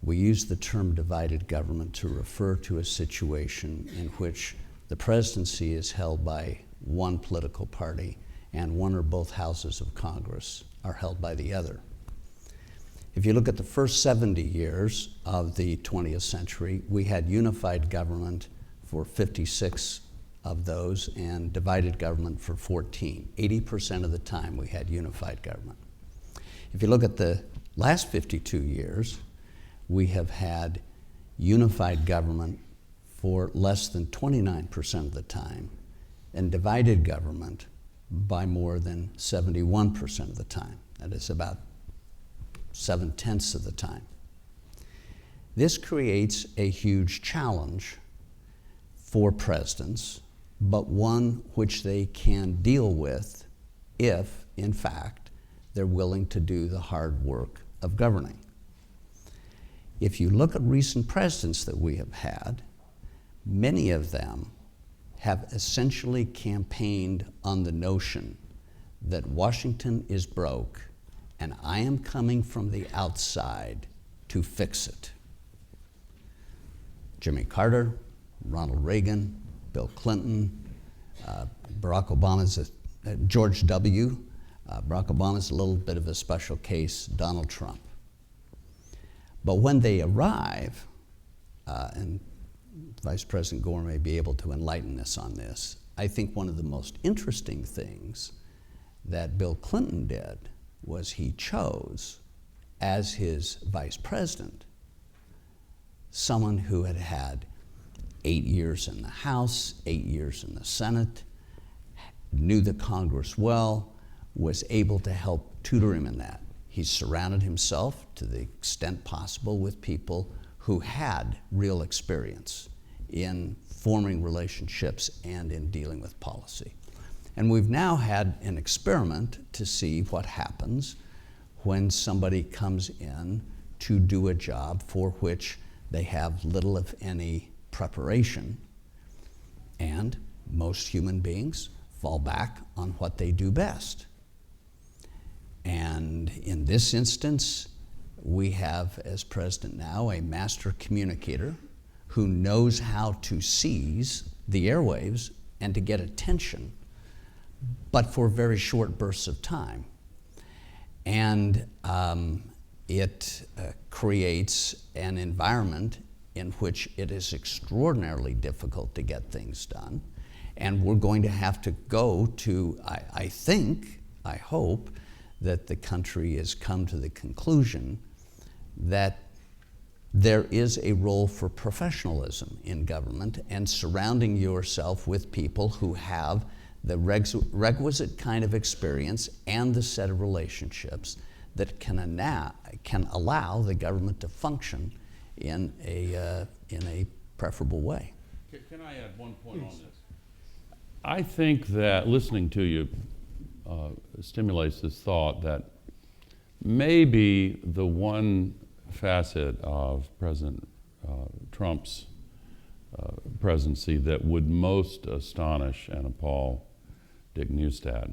Speaker 7: We use the term divided government to refer to a situation in which the presidency is held by one political party and one or both houses of Congress are held by the other. If you look at the first 70 years of the 20th century, we had unified government for 56 of those and divided government for 14. 80% of the time we had unified government. If you look at the last 52 years, we have had unified government for less than 29% of the time and divided government by more than 71% of the time. That is about 7/10 of the time. This creates a huge challenge for presidents, but one which they can deal with if, in fact, they're willing to do the hard work of governing. If you look at recent presidents that we have had, many of them have essentially campaigned on the notion that Washington is broke and I am coming from the outside to fix it. Jimmy Carter, Ronald Reagan, Bill Clinton, Barack Obama's George W. Barack Obama's a little bit of a special case, Donald Trump. But when they arrive, and Vice President Gore may be able to enlighten us on this, I think one of the most interesting things that Bill Clinton did was he chose as his vice president someone who had had 8 years in the House, 8 years in the Senate, knew the Congress well, was able to help tutor him in that. He surrounded himself to the extent possible with people who had real experience in forming relationships and in dealing with policy. And we've now had an experiment to see what happens when somebody comes in to do a job for which they have little, if any, preparation. And most human beings fall back on what they do best. And in this instance, we have, as president now, a master communicator who knows how to seize the airwaves and to get attention, but for very short bursts of time. And it creates an environment in which it is extraordinarily difficult to get things done. And we're going to have to go to, I hope, that the country has come to the conclusion that there is a role for professionalism in government and surrounding yourself with people who have the requisite kind of experience and the set of relationships that can allow the government to function in a preferable way.
Speaker 4: Can I add one point on this? I think that listening to you stimulates this thought that maybe the one facet of President Trump's presidency that would most astonish and appall Dick Neustadt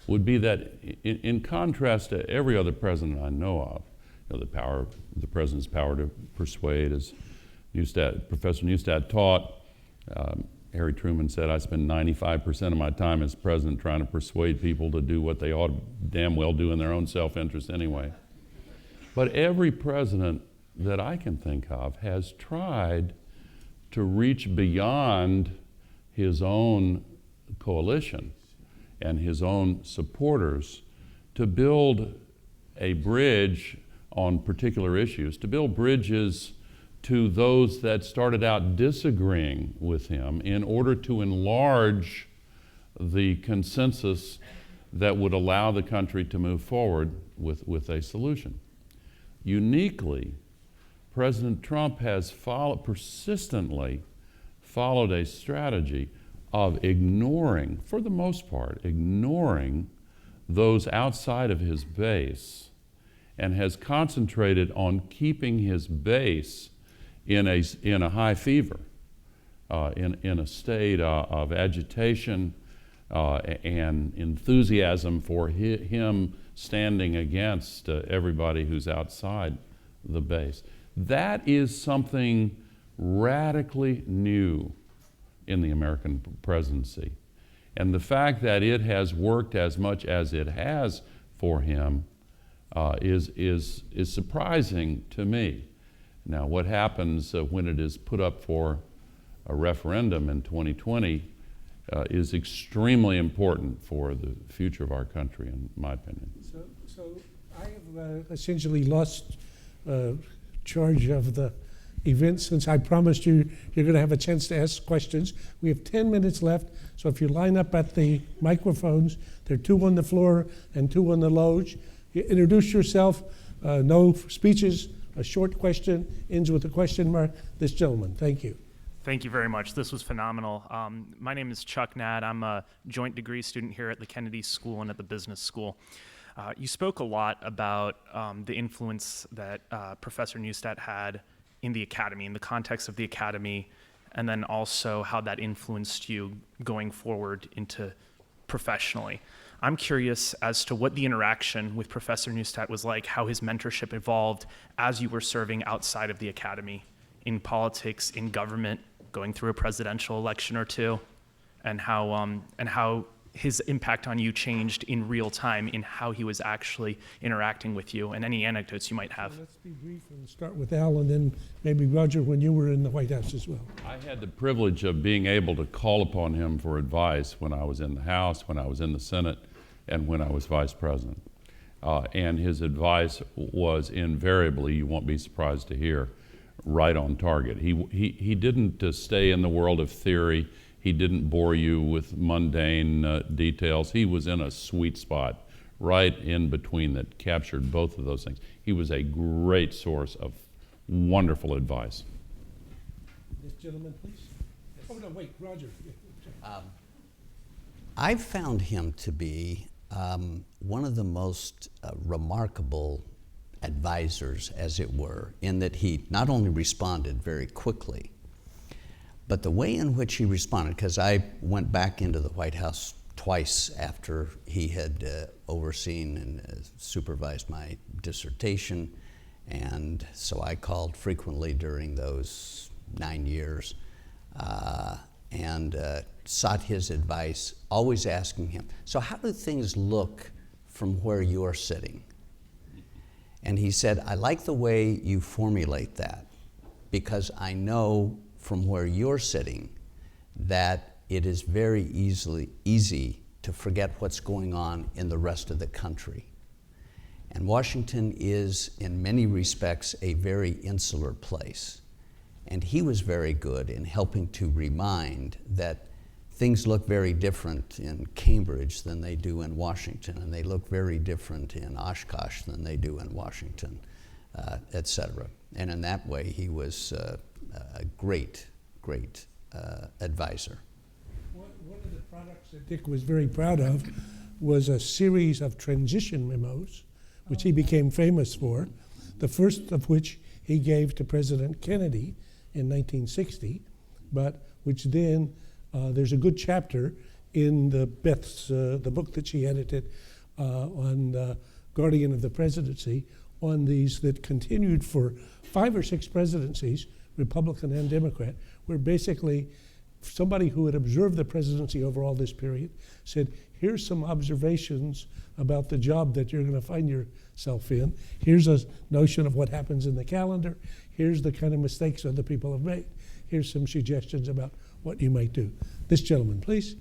Speaker 4: would be that in contrast to every other president I know of, the president's power to persuade, as Professor Neustadt taught, Harry Truman said, I spend 95% of my time as president trying to persuade people to do what they ought to damn well do in their own self-interest anyway. But every president that I can think of has tried to reach beyond his own coalition and his own supporters to build a bridge on particular issues, to build bridges to those that started out disagreeing with him in order to enlarge the consensus that would allow the country to move forward with a solution. Uniquely, President Trump has persistently followed a strategy of ignoring, for the most part, ignoring those outside of his base, and has concentrated on keeping his base in a high fever, in a state of agitation and enthusiasm for him standing against everybody who's outside the base. That is something radically new in the American presidency. And the fact that it has worked as much as it has for him is surprising to me. Now, what happens when it is put up for a referendum in 2020 is extremely important for the future of our country, in my opinion.
Speaker 3: So I have essentially lost charge of the event since I promised you you're going to have a chance to ask questions. We have 10 minutes left, so if you line up at the microphones, there are 2 on the floor and 2 on the loge. You introduce yourself, no speeches, a short question, ends with a question mark. This gentleman, thank you.
Speaker 9: Thank you very much. This was phenomenal. My name is Chuck Nadd. I'm a joint degree student here at the Kennedy School and at the Business School. You spoke a lot about the influence that Professor Neustadt had in the academy, in the context of the academy, and then also how that influenced you going forward into professionally. I'm curious as to what the interaction with Professor Neustadt was like, how his mentorship evolved as you were serving outside of the academy, in politics, in government, going through a presidential election or two, and how his impact on you changed in real time in how he was actually interacting with you, and any anecdotes you might have.
Speaker 3: So let's be brief and start with Al, and then maybe Roger when you were in the White House as well.
Speaker 4: I had the privilege of being able to call upon him for advice when I was in the House, when I was in the Senate, and when I was Vice President. And his advice was invariably, you won't be surprised to hear, right on target. He didn't stay in the world of theory. He didn't bore you with mundane details. He was in a sweet spot right in between that captured both of those things. He was a great source of wonderful advice.
Speaker 3: This gentleman, please. Oh, no, wait, Roger.
Speaker 7: I've found him to be one of the most remarkable advisors, as it were, in that he not only responded very quickly, but the way in which he responded, because I went back into the White House twice after he had overseen and supervised my dissertation. And so I called frequently during those 9 years and sought his advice, always asking him, so how do things look from where you're sitting? And he said, I like the way you formulate that, because I know from where you're sitting that it is very easy to forget what's going on in the rest of the country. And Washington is, in many respects, a very insular place. And he was very good in helping to remind that things look very different in Cambridge than they do in Washington, and they look very different in Oshkosh than they do in Washington, et cetera. And in that way, he was a great advisor.
Speaker 3: One of the products that Dick was very proud of was a series of transition memos, which he became famous for, the first of which he gave to President Kennedy in 1960, but which then, there's a good chapter in the book that she edited on Guardian of the Presidency, on these that continued for 5 or 6 presidencies, Republican and Democrat, where basically somebody who had observed the presidency over all this period said, here's some observations about the job that you're going to find yourself in. Here's a notion of what happens in the calendar. Here's the kind of mistakes other people have made. Here's some suggestions about what you might do. This gentleman, please.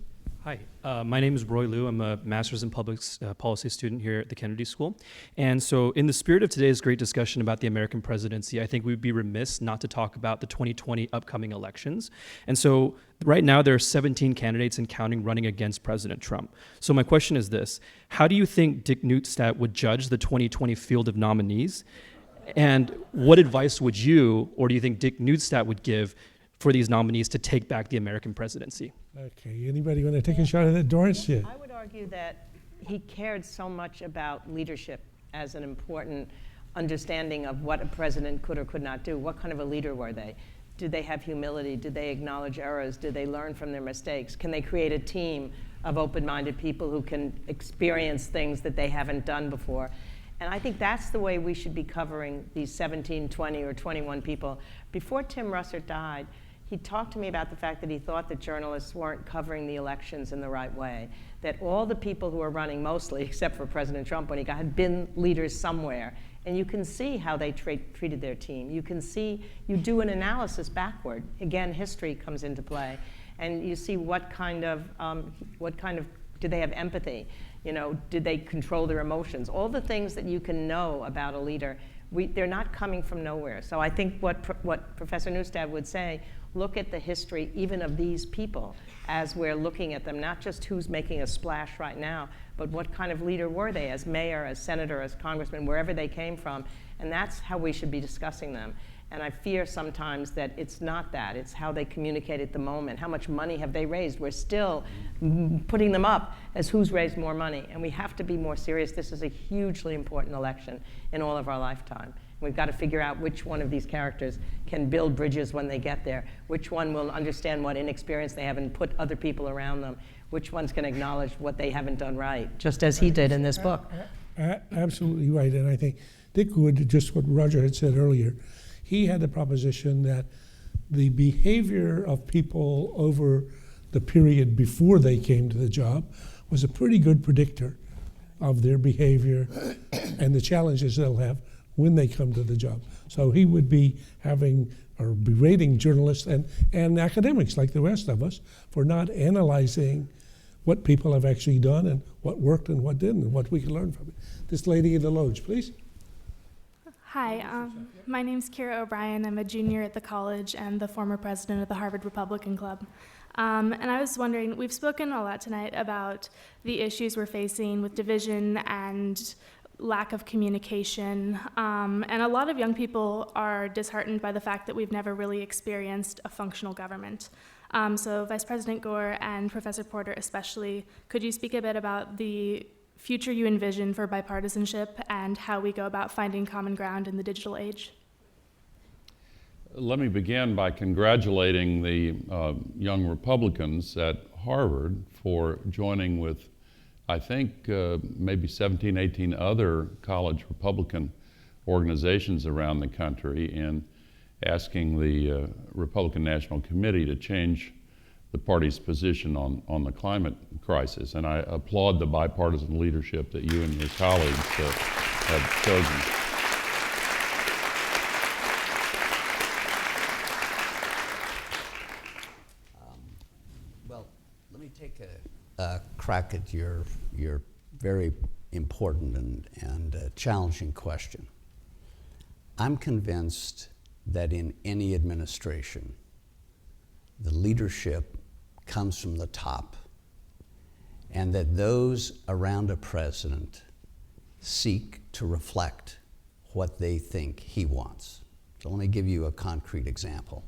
Speaker 10: Hi, my name is Roy Liu. I'm a master's in public policy student here at the Kennedy School. And so in the spirit of today's great discussion about the American presidency, I think we'd be remiss not to talk about the 2020 upcoming elections. And so right now there are 17 candidates and counting running against President Trump. So my question is this: how do you think Dick Neustadt would judge the 2020 field of nominees? And what advice would you, or do you think Dick Neustadt would give for these nominees to take back the American presidency?
Speaker 3: Okay, anybody want to take a shot at that? Doris? Yeah.
Speaker 5: I would argue that he cared so much about leadership as an important understanding of what a president could or could not do. What kind of a leader were they? Did they have humility? Did they acknowledge errors? Did they learn from their mistakes? Can they create a team of open-minded people who can experience things that they haven't done before? And I think that's the way we should be covering these 17, 20, or 21 people. Before Tim Russert died, he talked to me about the fact that he thought that journalists weren't covering the elections in the right way, that all the people who are running, mostly, except for President Trump when he got, had been leaders somewhere. And you can see how they treated their team. You can see, you do an analysis backward. Again, history comes into play. And you see what kind of, did they have empathy? You know, did they control their emotions? All the things that you can know about a leader, they're not coming from nowhere. So I think what Professor Neustadt would say, look at the history even of these people as we're looking at them, not just who's making a splash right now, but what kind of leader were they as mayor, as senator, as congressman, wherever they came from. And that's how we should be discussing them. And I fear sometimes that it's not that. It's how they communicate at the moment. How much money have they raised? We're still putting them up as who's raised more money. And we have to be more serious. This is a hugely important election in all of our lifetime. We've got to figure out which one of these characters can build bridges when they get there, which one will understand what inexperience they have and put other people around them, which ones can acknowledge what they haven't done right, just as he did in this book.
Speaker 3: Absolutely right. And I think Dick would, just what Roger had said earlier, he had the proposition that the behavior of people over the period before they came to the job was a pretty good predictor of their behavior and the challenges they'll have when they come to the job. So he would be berating journalists and academics like the rest of us for not analyzing what people have actually done and what worked and what didn't and what we can learn from it. This lady in the loge, please.
Speaker 11: Hi, my name's Kira O'Brien. I'm a junior at the college and the former president of the Harvard Republican Club. And I was wondering, we've spoken a lot tonight about the issues we're facing with division and lack of communication. And a lot of young people are disheartened by the fact that we've never really experienced a functional government. So Vice President Gore and Professor Porter especially, could you speak a bit about the future you envision for bipartisanship and how we go about finding common ground in the digital age?
Speaker 4: Let me begin by congratulating the young Republicans at Harvard for joining with, I think, maybe 17, 18 other college Republican organizations around the country in asking the Republican National Committee to change the party's position on the climate crisis. And I applaud the bipartisan leadership that you and your colleagues have chosen.
Speaker 7: Well, let me take a crack at your very important and challenging question. I'm convinced that in any administration, the leadership comes from the top, and that those around a president seek to reflect what they think he wants. So let me give you a concrete example.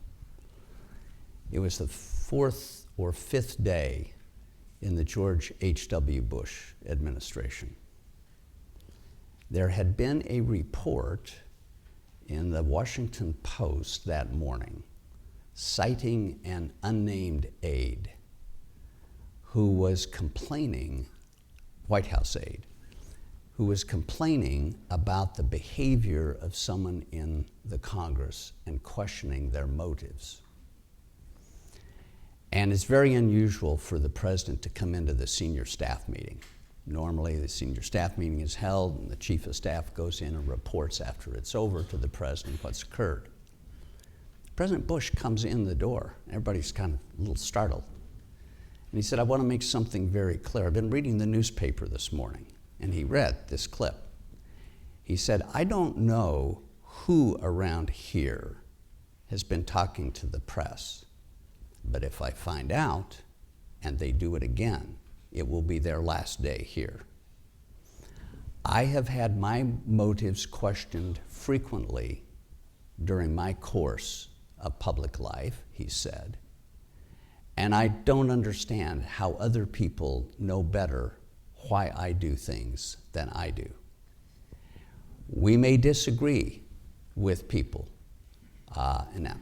Speaker 7: It was the 4th or 5th day in the George H.W. Bush administration. There had been a report in the Washington Post that morning citing an unnamed aide who was complaining, White House aide, who was complaining about the behavior of someone in the Congress and questioning their motives. And it's very unusual for the president to come into the senior staff meeting. Normally, the senior staff meeting is held and the chief of staff goes in and reports after it's over to the president what's occurred. President Bush comes in the door. Everybody's kind of a little startled. And he said, I want to make something very clear. I've been reading the newspaper this morning, and he read this clip. He said, I don't know who around here has been talking to the press, but if I find out and they do it again, it will be their last day here. I have had my motives questioned frequently during my course of public life, he said, and I don't understand how other people know better why I do things than I do. We may disagree with people, and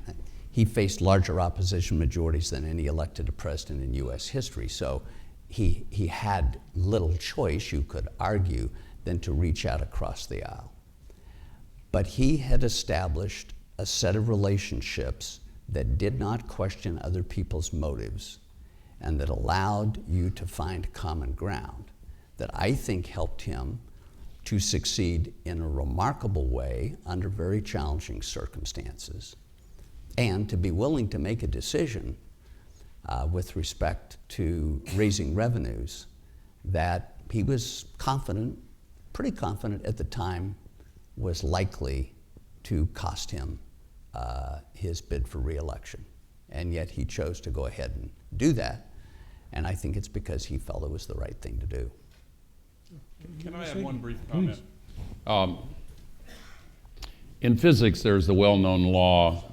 Speaker 7: he faced larger opposition majorities than any elected president in U.S. history, so he had little choice, you could argue, than to reach out across the aisle. But he had established a set of relationships that did not question other people's motives and that allowed you to find common ground that I think helped him to succeed in a remarkable way under very challenging circumstances, and to be willing to make a decision with respect to raising revenues that he was confident, pretty confident at the time, was likely to cost him his bid for re-election. And yet he chose to go ahead and do that, and I think it's because he felt it was the right thing to do.
Speaker 4: Can I add one brief comment? In physics, there's the well-known law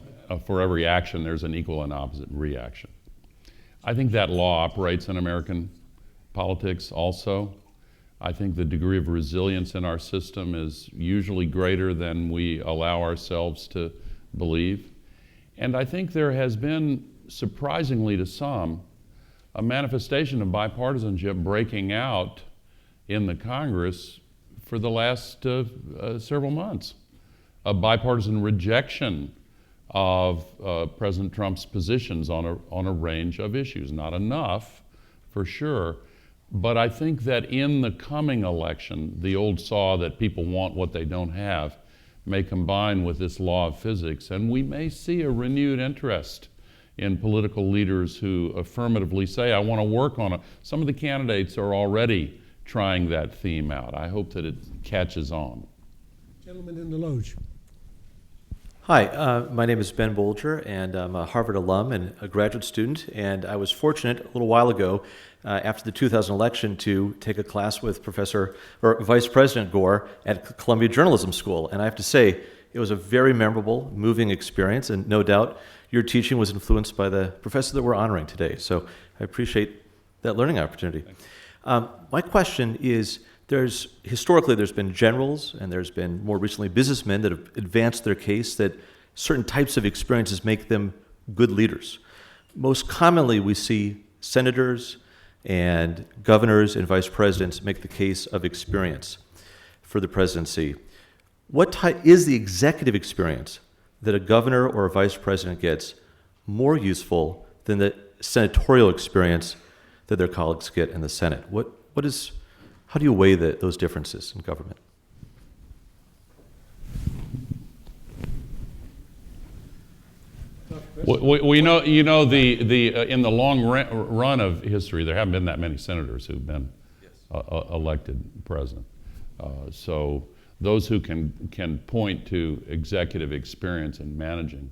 Speaker 4: for every action, there's an equal and opposite reaction. I think that law operates in American politics also. I think the degree of resilience in our system is usually greater than we allow ourselves to believe. And I think there has been, surprisingly to some, a manifestation of bipartisanship breaking out in the Congress for the last several months. A bipartisan rejection of President Trump's positions on a range of issues. Not enough, for sure, but I think that in the coming election, the old saw that people want what they don't have may combine with this law of physics, and we may see a renewed interest in political leaders who affirmatively say, I want to work on it. Some of the candidates are already trying that theme out. I hope that it catches on.
Speaker 3: Gentleman in the loge.
Speaker 12: Hi, my name is Ben Bolger, and I'm a Harvard alum and a graduate student, and I was fortunate a little while ago, after the 2000 election, to take a class with Vice President Gore at Columbia Journalism School, and I have to say, it was a very memorable, moving experience, and no doubt your teaching was influenced by the professor that we're honoring today, so I appreciate that learning opportunity. My question is, historically there's been generals and there's been more recently businessmen that have advanced their case that certain types of experiences make them good leaders. Most commonly we see senators and governors and vice presidents make the case of experience for the presidency. What is the executive experience that a governor or a vice president gets more useful than the senatorial experience that their colleagues get in the Senate? How do you weigh those differences in government?
Speaker 4: We know, in the long run of history, there haven't been that many senators who've been elected president. So those who can point to executive experience in managing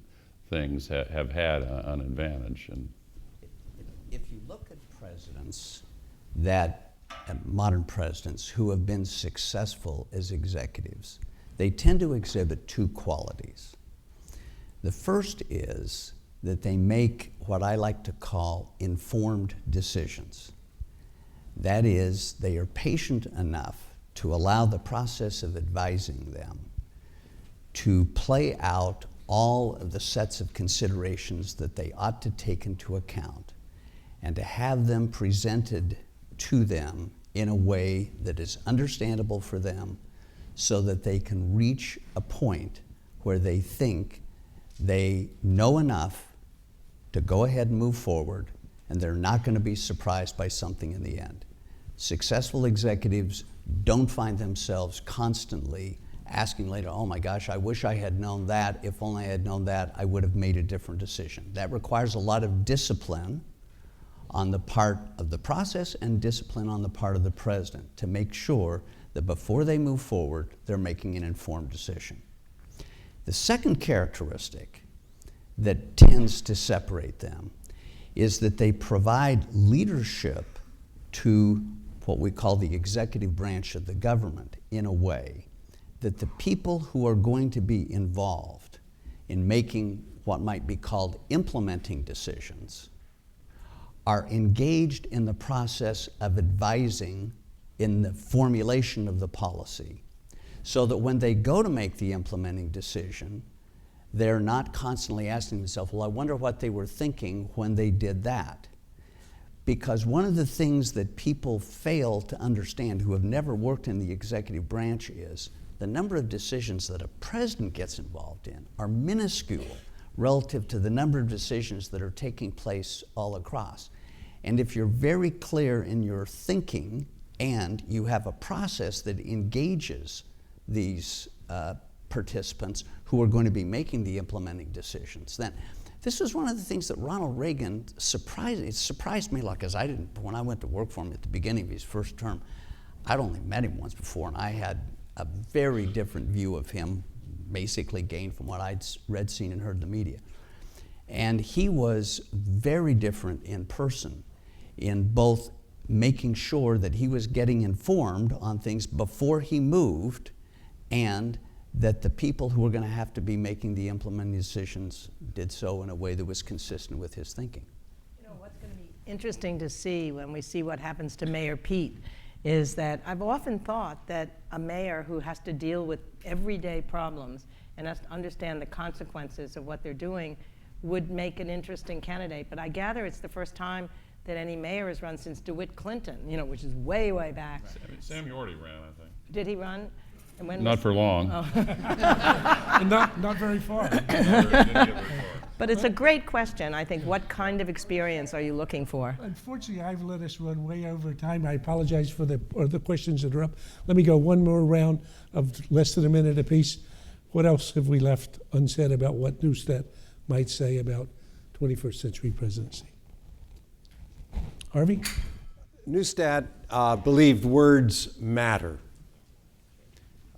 Speaker 4: things have had an advantage. And
Speaker 7: if you look at presidents modern presidents who have been successful as executives, they tend to exhibit two qualities. The first is that they make what I like to call informed decisions. That is, they are patient enough to allow the process of advising them to play out all of the sets of considerations that they ought to take into account, and to have them presented to them in a way that is understandable for them, so that they can reach a point where they think they know enough to go ahead and move forward, and they're not going to be surprised by something in the end. Successful executives don't find themselves constantly asking later, oh my gosh, I wish I had known that. If only I had known that, I would have made a different decision. That requires a lot of discipline on the part of the process and discipline on the part of the president to make sure that before they move forward, they're making an informed decision. The second characteristic that tends to separate them is that they provide leadership to what we call the executive branch of the government in a way that the people who are going to be involved in making what might be called implementing decisions are engaged in the process of advising in the formulation of the policy, so that when they go to make the implementing decision, they're not constantly asking themselves, well, I wonder what they were thinking when they did that. Because one of the things that people fail to understand who have never worked in the executive branch is the number of decisions that a president gets involved in are minuscule relative to the number of decisions that are taking place all across. And if you're very clear in your thinking and you have a process that engages these participants who are going to be making the implementing decisions, then this was one of the things that Ronald Reagan surprised me, because when I went to work for him at the beginning of his first term, I'd only met him once before, and I had a very different view of him, basically gained from what I'd read, seen, and heard in the media. And he was very different in person, in both making sure that he was getting informed on things before he moved, and that the people who were going to have to be making the implementing decisions did so in a way that was consistent with his thinking.
Speaker 5: You know, what's going to be interesting to see when we see what happens to Mayor Pete is that I've often thought that a mayor who has to deal with everyday problems and has to understand the consequences of what they're doing would make an interesting candidate. But I gather it's the first time that any mayor has run since DeWitt Clinton, which is way, way back.
Speaker 4: Sam Yorty ran, I think.
Speaker 5: Did he run? And when
Speaker 4: Not for long.
Speaker 3: And not very far.
Speaker 5: But it's a great question. I think, what kind of experience are you looking for?
Speaker 3: Unfortunately, I've let us run way over time. I apologize for the questions that are up. Let me go one more round of less than a minute apiece. What else have we left unsaid about what Neustadt might say about 21st century presidency? Harvey?
Speaker 6: Neustadt believed words matter.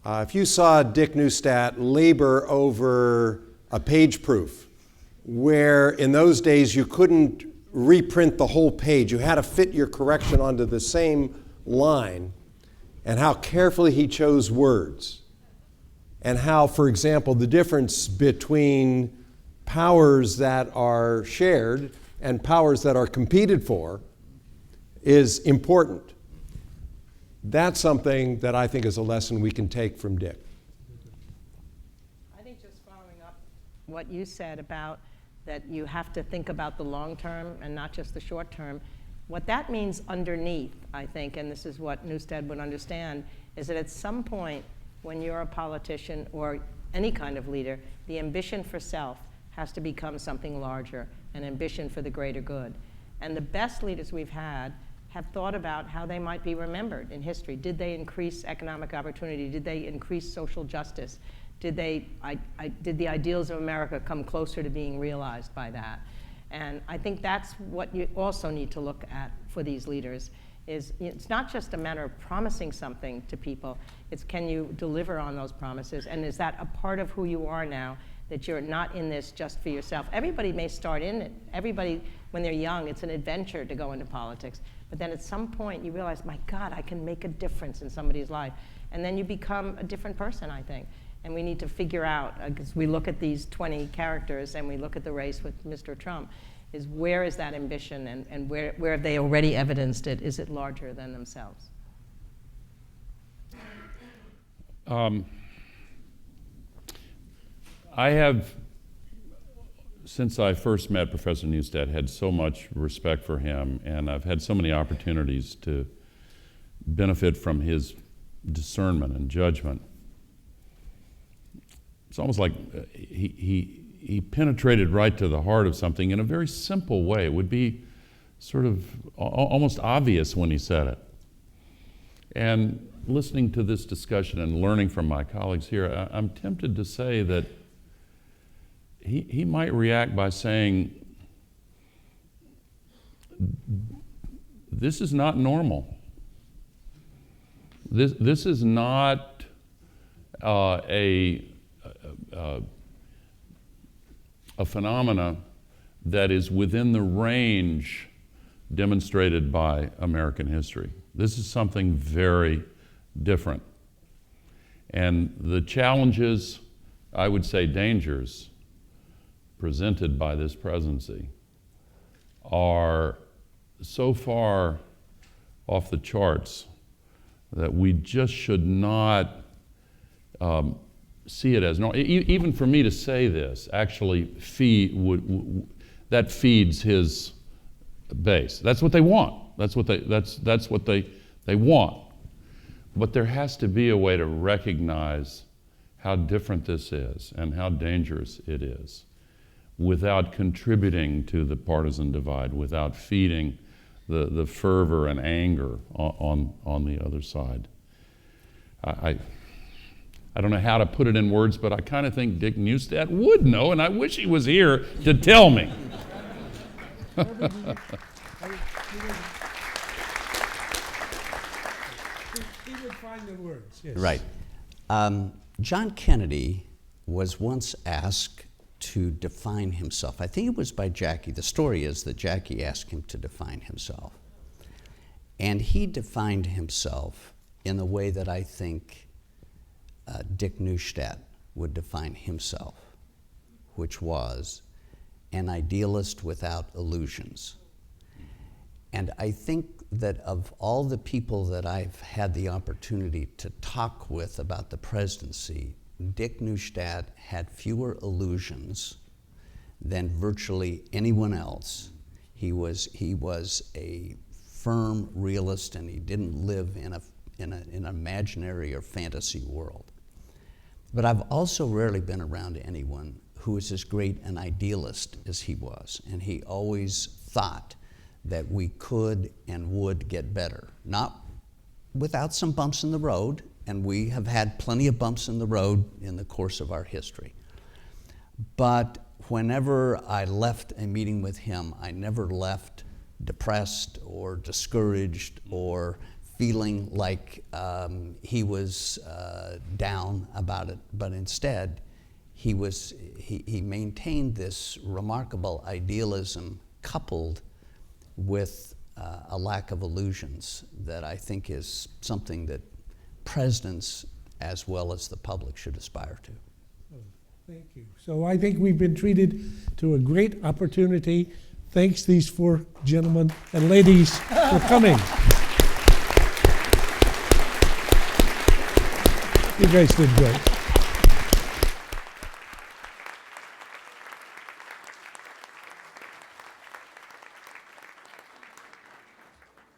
Speaker 6: If you saw Dick Neustadt labor over a page proof, where in those days you couldn't reprint the whole page, you had to fit your correction onto the same line, and how carefully he chose words, and how, for example, the difference between powers that are shared and powers that are competed for is important. That's something that I think is a lesson we can take from Dick.
Speaker 5: I think just following up what you said about that you have to think about the long term and not just the short term, What that means underneath, I think, and this is what Neustadt would understand, is that at some point when you're a politician or any kind of leader, the ambition for self has to become something larger, an ambition for the greater good. And the best leaders we've had have thought about how they might be remembered in history. Did they increase economic opportunity? Did they increase social justice? Did the ideals of America come closer to being realized by that? And I think that's what you also need to look at for these leaders. It's not just a matter of promising something to people, it's can you deliver on those promises, and is that a part of who you are now, that you're not in this just for yourself. Everybody may start in it. Everybody, when they're young, it's an adventure to go into politics. But then at some point you realize, my God, I can make a difference in somebody's life. And then you become a different person, I think. And we need to figure out, because we look at these 20 characters and we look at the race with Mr. Trump, is where is that ambition, and where have they already evidenced it? Is it larger than themselves?
Speaker 4: I have, since I first met Professor Neustadt, had so much respect for him, and I've had so many opportunities to benefit from his discernment and judgment. It's almost like he penetrated right to the heart of something in a very simple way. It would be sort of almost obvious when he said it. And listening to this discussion and learning from my colleagues here, I'm tempted to say that he might react by saying, this is not normal. This is not a phenomena that is within the range demonstrated by American history. This is something very different. And the challenges, I would say dangers, presented by this presidency are so far off the charts that we just should not see it as normal. Even for me to say this actually that feeds his base. That's what they want. That's what they want. But there has to be a way to recognize how different this is and how dangerous it is, without contributing to the partisan divide, without feeding the fervor and anger on the other side. I don't know how to put it in words, but I kind of think Dick Neustadt would know, and I wish he was here to tell me.
Speaker 3: He would find the words, yes.
Speaker 7: Right. John Kennedy was once asked to define himself. I think it was by Jackie. The story is that Jackie asked him to define himself. And he defined himself in the way that I think Dick Neustadt would define himself, which was an idealist without illusions. And I think that of all the people that I've had the opportunity to talk with about the presidency, Dick Neustadt had fewer illusions than virtually anyone else. He was a firm realist, and he didn't live in an imaginary or fantasy world. But I've also rarely been around anyone who is as great an idealist as he was, and he always thought that we could and would get better, not without some bumps in the road, and we have had plenty of bumps in the road in the course of our history. But whenever I left a meeting with him, I never left depressed or discouraged or feeling like he was down about it, but instead he maintained this remarkable idealism coupled with a lack of illusions that I think is something that presidents as well as the public should aspire to.
Speaker 3: Thank you. So I think we've been treated to a great opportunity. Thanks these four gentlemen and ladies for coming. You guys did great.